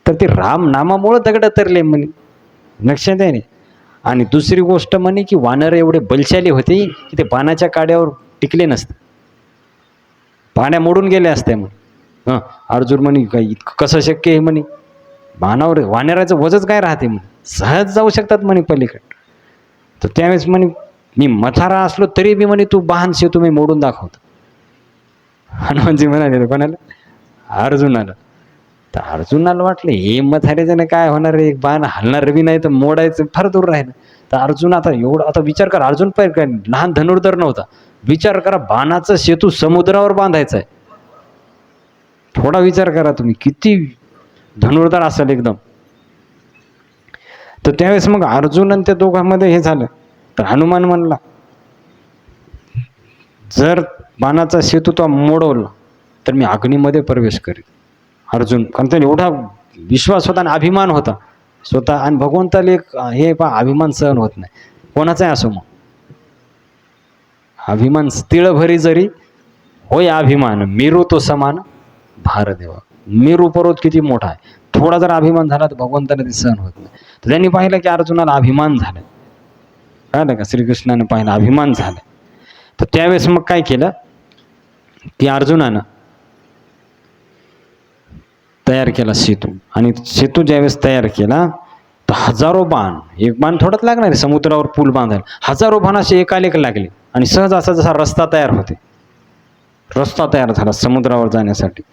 तर ते राम नामामुळं दगड तरले म्हणे. लक्षात आहे. आणि दुसरी गोष्ट म्हणे की वानर एवढे बलशाली होते की ते बाणाच्या काड्यावर टिकले नसते, पाण्या मोडून गेले असते. मग अर्जुन म्हणे, काय इतकं कसं शक्य आहे म्हणे, बाणावर वानराचं वजच काय राहते म्हणे, सहज जाऊ शकतात म्हणे पलीकडे. तर त्यावेळेस म्हणे, मी मथारा असलो तरी बी म्हणे तू बाण सेतू मी मोडून दाखवतो. हनुमानजी म्हणाले कोणाला? अर्जुनाला. तर अर्जुनाला वाटलं हे मथाऱ्याच्यानं काय होणार आहे, एक बाण हलणार बी नाही तर मोडायचं फार दूर राहिलं. तर अर्जुन आता एवढं, आता विचार करा, अर्जुन पण काय लहान धनुर्धर नव्हता. विचार करा, बाणाचा सेतू समुद्रावर बांधायचा आहे. थोडा विचार करा तुम्ही, किती धनुर्धर असेल एकदम. तर त्यावेळेस मग अर्जुन आणि त्या दोघांमध्ये हे झालं. तर हनुमान म्हणला, जर बाणाचा सेतू तो मोडवला तर मी अग्नीमध्ये प्रवेश करेन. अर्जुन, कारण त्याने एवढा विश्वास होता आणि अभिमान होता स्वतः. आणि भगवंताला एक हे अभिमान सहन होत नाही कोणाचाही असो. मग अभिमान तिळभरी जरी होय अभिमान, मेरू तो समान भार देवा. मेरू पर्वत किती मोठा आहे, थोडा जर अभिमान झाला तर भगवंताला ते सहन होत नाही. तर त्यांनी पाहिलं की अर्जुनाला अभिमान झाला. कळलं का? श्रीकृष्णाने पाहिलं अभिमान झाला. तर त्यावेळेस मग काय केलं की अर्जुनानं तयार केला सेतू. आणि सेतू ज्यावेळेस तयार केला तर हजारो बाण, एक बाण थोडंच लागणार आहे समुद्रावर पूल बांधायला, हजारो बाण असे एकालेक लागले. आणि सहज असा जसा रस्ता तयार होते, रस्ता तयार झाला समुद्रावर जाण्यासाठी.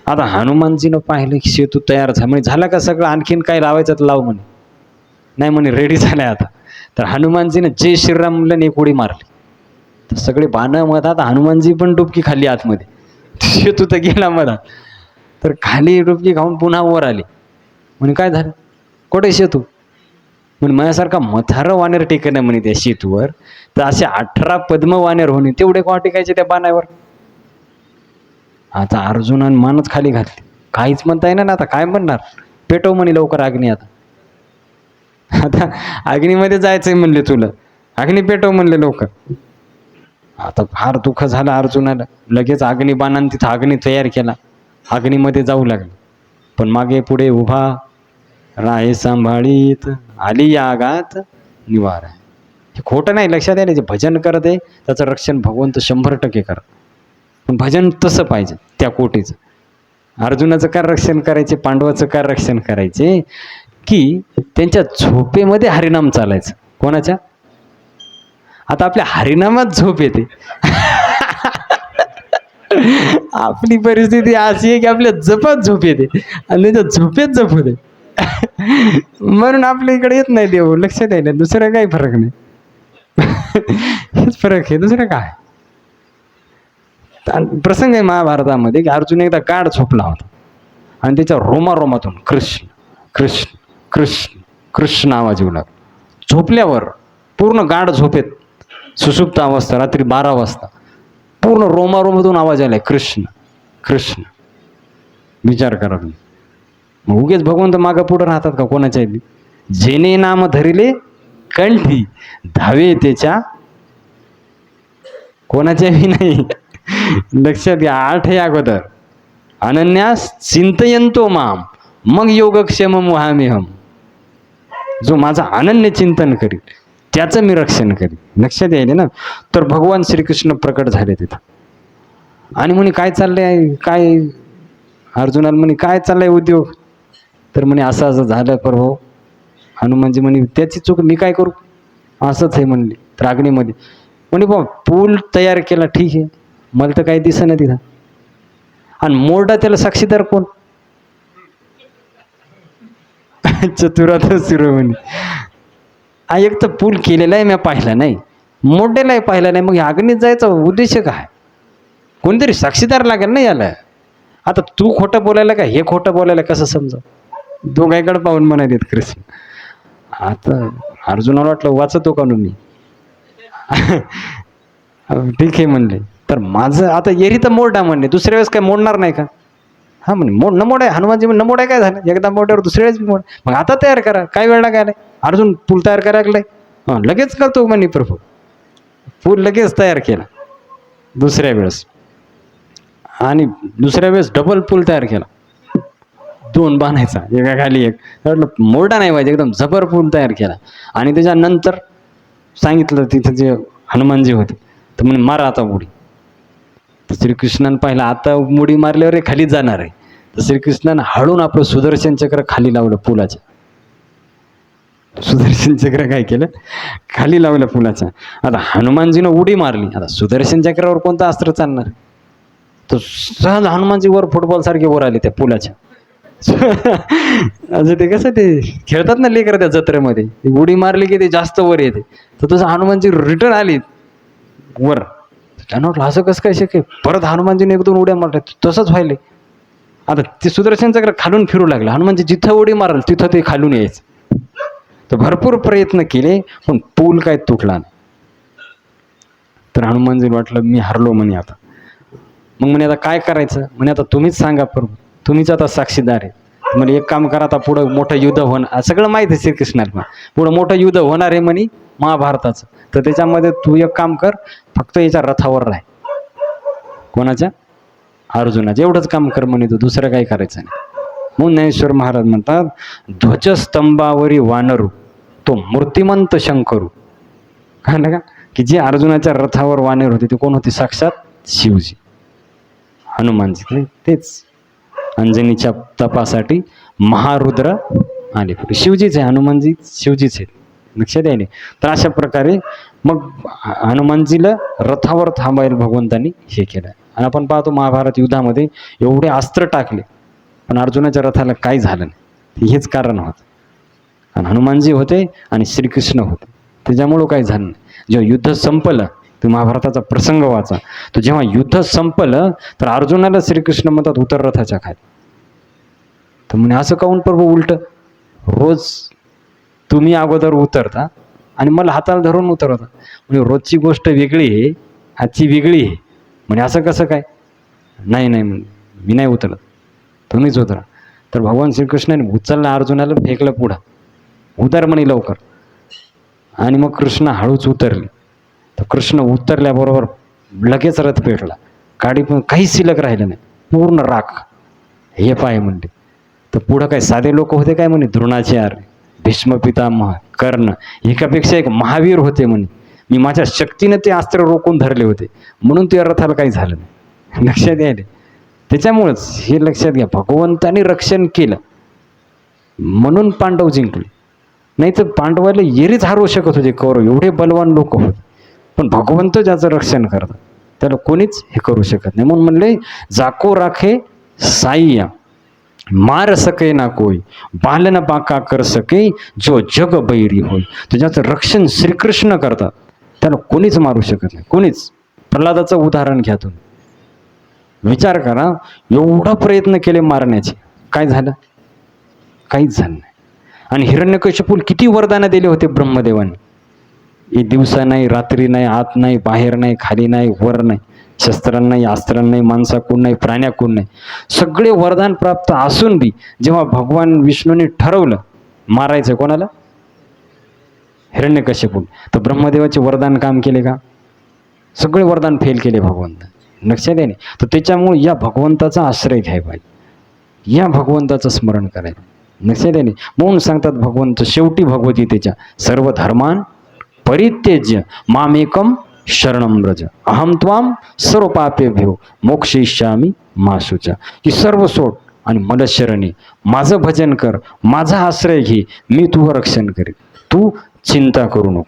आता हनुमानजीनं पाहिलं की सेतू तयार झाला. म्हणजे झाला का सगळं, आणखीन काय लावायचं तर लाव म्हणे. नाही म्हणे, रेडी झालाय आता. तर हनुमानजीनं जय श्रीराम म्हणलं, एक उडी मारली. तर सगळे बाणं मधात, हनुमानजी पण डुबकी खाल्ली आतमध्ये, सेतू तर गेला मधात. तर खाली डुबकी खाऊन पुन्हा वर आली. म्हणे काय झालं, कुठे सेतू? म्हणे माझ्यासारखा मथारं वानेर टेकणं म्हणे त्या सेतूवर, तर असे 18 पद्म वानेर होणे तेवढे कोण टेकायचे त्या बाणावर. आता अर्जुनाने मानच खाली घातली, काहीच म्हणता येणार ना. आता काय म्हणणार, पेटव म्हणे लवकर अग्नी. आता अग्नीमध्ये जायचंय म्हणले तुला, अग्नी पेटव म्हणले लवकर. आता फार दुःख झालं अर्जुनाला. लगेच अग्नी बाणाने तिथं अग्नी तयार केला, अग्नीमध्ये जाऊ लागले. पण मागे पुढे उभा राहे सांभाळीत, आली या आगात निवार. हे खोटं नाही, लक्षात यायला. जे भजन करत आहे त्याचं रक्षण भगवंत 100% करत. पण भजन तसं पाहिजे त्या कोटीचं. अर्जुनाचं काय रक्षण करायचे, पांडवाचं काय रक्षण करायचे, की त्यांच्या झोपेमध्ये हरिनाम चालायचं. कोणाच्या? आता आपल्या हरिनामात झोप येते. आपली परिस्थिती अशी आहे की आपल्या जपात झोप येते आणि त्यांच्या झोपेत जप होते. म्हणून आपल्या इकडे येत नाही देव. लक्षात आहे ना, दुसरं काही फरक नाही. हेच फरक आहे, दुसरं काय. प्रसंग आहे महाभारतामध्ये की अर्जुन एकदा गाढ झोपला होता आणि त्याच्या रोमारोमातून कृष्ण कृष्ण कृष्ण कृष्ण आवाज येऊ लागला. झोपल्यावर पूर्ण गाढ झोपेत, सुसुप्त अवस्था, रात्री 12 वाजता पूर्ण रोमारोमातून आवाज आलाय कृष्ण कृष्ण. विचार करा तुम्ही. मग उगेच भगवंत मागं पुढं राहतात का कोणाच्या? जेने नाम धरिले कंठी, धावे त्याच्या कोणाच्याही नाही. लक्षात घ्या. 8 हे अगोदर, अनन्यास चिंतयंतो माम मग योगक्षेम वहाम्यहम. जो माझं अनन्य चिंतन करील त्याचं मी रक्षण करीन. लक्षात यायले ना. तर भगवान श्रीकृष्ण प्रकट झाले तिथं आणि म्हणे काय चाललंय, काय अर्जुनाला म्हणे काय चाललंय उद्योग. तर म्हणे असं असं झालं प्रभू. हनुमानजी म्हणे त्याची चूक मी काय करू, असंच आहे म्हणले. तर अग्नीमध्ये म्हणे बा पूल तयार केला ठीक आहे, मला तर काही दिसेना तिथं. आणि मोरडा त्याला साक्षीदार कोण, चतुरात शिरोमणी. एक तर पूल केलेला आहे मी पाहिला नाही, मोठ्यालाही पाहिला नाही, मग अग्नीत जायचा उद्देश काय, कोणतरी साक्षीदार लागेल ना याला. आता तू खोटं बोलायला का हे खोटं बोलायला कसं समजा. दोघांकडे पाहून म्हणालेत कृष्ण. आता अर्जुनाला वाटलं वाचतो का मी. ठीक आहे म्हणले. तर माझं आता एरी तर मोडा म्हणले, दुसऱ्या वेळेस काय मोडणार नाही का. हा म्हणे मोड न मोड आहे. हनुमानजी म्हणे न मोड आहे काय झालं, एकदा मोड्यावर दुसऱ्या वेळेस मोड. मग आता तयार करा, काय वेळ लागायला. अर्जुन पूल तयार करायला लागलाय. लगेच करतो म्हणे प्रभू. पूल लगेच तयार केला दुसऱ्या वेळेस. आणि दुसऱ्या वेळेस डबल पूल तयार केला, 2 बाणायचा एका खाली एक. मोरडा नाही पाहिजे, एकदम जबर पूल तयार केला. आणि त्याच्यानंतर सांगितलं तिथं जे हनुमानजी होते, तर म्हणे मारा आता उडी. तर श्रीकृष्णानं पाहिलं आता मुडी मारल्यावर हे खालीच जाणार आहे. तर श्रीकृष्णानं हळून आपलं सुदर्शन चक्र खाली लावलं पुलाच्या. सुदर्शन चक्र काय केलं, खाली लावलं पुलाच्या. आता हनुमानजीनं उडी मारली, आता सुदर्शन चक्रावर कोणतं अस्त्र चालणार. तर सहज हनुमानजी वर फुटबॉल सारखे वर आले त्या पुलाच्या. असं ते कसं ते खेळतात ना लेकर त्या जत्रेमध्ये, उडी मारली की ते जास्त वर येते. तर तसं हनुमानजी रिटर्न आली वर. त्यांना वाटलं असं कसं काय शक्य. परत हनुमानजीने 1-2 उड्या मारल्या, तसंच व्हायले. आता ते सुदर्शन चक्र खालून फिरू लागलं. हनुमानजी जिथं उडी मारल तिथं ते खालून यायचं. तर भरपूर प्रयत्न केले पण पूल काय तुटला नाही. तर हनुमानजीला वाटलं मी हरलो म्हणे आता. मग म्हणे आता काय करायचं. म्हणे आता तुम्हीच सांगा प्रभू, तुम्हीच आता साक्षीदार आहे. म्हणजे एक काम करा, आता पुढं मोठं युद्ध होणार, सगळं माहिती आहे श्रीकृष्णाला. पुढं मोठं युद्ध होणार आहे म्हणे महाभारताचं. तर त्याच्यामध्ये तू एक काम कर, फक्त याच्या रथावर राह. कोणाच्या, अर्जुनाच्या. एवढंच काम कर म्हणे तू, दुसरं काही करायचं नाही. म्हणून ज्ञानेश्वर महाराज म्हणतात, ध्वजस्तंभावरी वानरू तो मूर्तिमंत शंकरू. कळलं का, की जे अर्जुनाच्या रथावर वानर होते ते कोण होते, साक्षात शिवजी, हनुमानजी. तेच अंजनीच्या तपासाठी महारुद्र आले. शिवजीच आहे, हनुमानजी शिवजीच आहेत. लक्षात यायले. तर अशा प्रकारे मग हनुमानजीला रथावर थांबायला भगवंतांनी हे केलं. आणि आपण पाहतो महाभारत युद्धामध्ये एवढे अस्त्र टाकले पण अर्जुनाच्या रथाला काही झालं नाही. हेच कारण होतं. आणि हनुमानजी होते आणि श्रीकृष्ण होते, त्याच्यामुळं काही झालं नाही. जेव्हा युद्ध संपलं, तो महाभारताचा प्रसंग वाचा, तर जेव्हा युद्ध संपलं तर अर्जुनाला श्रीकृष्ण म्हणतात उतर रथाच्या खाली. तर म्हणे असं काहून प्रभू उलट, रोज तुम्ही अगोदर उतरता आणि मला हाताला धरून उतरवता. म्हणजे रोजची गोष्ट वेगळी आहे, आजची वेगळी आहे. म्हणजे असं कसं काय. नाही नाही म्हणे मी नाही उतरत, तुम्हीच उतरा. तर भगवान श्रीकृष्णाने उचललं अर्जुनाला, फेकलं पुढं, उतर म्हणे लवकर. आणि मग कृष्ण हळूच उतरले. तर कृष्ण उतरल्याबरोबर लगेच रथ पेटला, गाडी पण काही शिल्लक राहिलं नाही, पूर्ण राख. हे पाय म्हणते. तर पुढं काय साधे लोक होते काय म्हणे, द्रोणाचार्य, भीष्म पितामह, कर्ण, एकापेक्षा एक महावीर होते म्हणे. मी माझ्या शक्तीने ते अस्त्र रोखून धरले होते म्हणून त्या रथाला काही झालं नाही. लक्षात यायले. त्याच्यामुळंच हे लक्षात घ्या, भगवंताने रक्षण केलं म्हणून पांडव जिंकले. नाही तर पांडवाला एरीच हरवू शकत होते कौरव, एवढे बलवान लोक होते. पण भगवंत ज्याचं रक्षण करतात त्याला कोणीच हे करू शकत नाही. म्हणून म्हणले, जाको राखे साईया मार सके ना कोई, बालन बाका कर सके जो जग बैरी होय. तर ज्याचं रक्षण श्रीकृष्ण करतात त्याला कोणीच मारू शकत नाही, कोणीच. प्रल्हादाचं उदाहरण घ्या तुम्ही, विचार करा, एवढा प्रयत्न केले मारण्याचे, काय झालं, काहीच झालं नाही. आणि हिरण्यकशिपूला किती वरदानं दिले होते ब्रह्मदेवाने. हे दिवसा नाही, रात्री नाही, आत नाही, बाहेर नाही, खाली नाही, वर नाही, शस्त्रांना नाही, अस्त्रांना नाही, माणसाकडून नाही, प्राण्याकडून नाही, सगळे वरदान प्राप्त असून बी जेव्हा भगवान विष्णूने ठरवलं मारायचं कोणाला, हिरण्यकशिपूला, तर ब्रह्मदेवाचे वरदान काम केले का, सगळे वरदान फेल केले भगवंत. लक्षात आहे. तर त्याच्यामुळे या भगवंताचा आश्रय घ्यायला पाहिजे, या भगवंताचं स्मरण करायला. लक्षात आहे. म्हणून सांगतात भगवंत शेवटी भगवद्गीतेच्या, सर्व धर्मान परित्यज्य मामेकम शरणं व्रज अहम त्वाम सर्व पापेभ्यो मोक्षयिष्यामि मा शुचा. की सर्व सोड आणि मला शरण ये, माझं भजन कर, माझा आश्रय घे, मी तुझं रक्षण करेन, तू चिंता करू नको.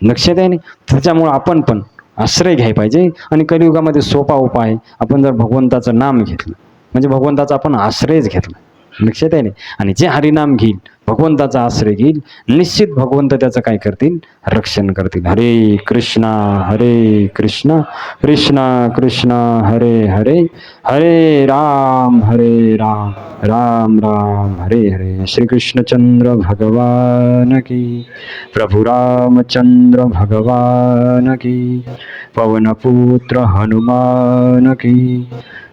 लक्षात आहे. त्याच्यामुळं आपण पण आश्रय घ्यायला पाहिजे. आणि कलियुगामध्ये सोपा उपाय, आपण जर भगवंताचं नाम घेतलं म्हणजे भगवंताचा आपण आश्रयच घेतला. लक्षात आहे. आणि जे हरिनाम घेईल, भगवंताचा आश्रय घेईल, निश्चित भगवंत त्याचं काय करतील, रक्षण करतील. हरे कृष्णा कृष्णा कृष्णा हरे हरे, हरे राम राम राम हरे हरे. श्रीकृष्णचंद्र भगवान की, प्रभु रामचंद्र भगवान की, पवनपुत्र हनुमान की,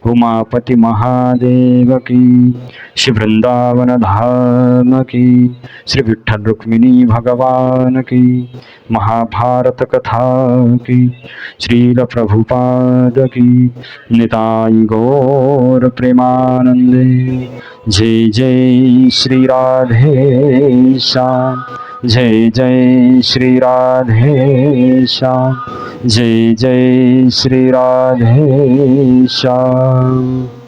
उमापति महादेव की, श्री वृंदावन धाम की, श्री विठ्ठल रुक्मिणी भगवान की, महाभारत कथा की, श्रील प्रभुपाद की, निताई गौर प्रेमानंदे. जय जय श्री राधे श्याम, जय जय श्री राधे श्याम, जय जय श्री राधे श्याम.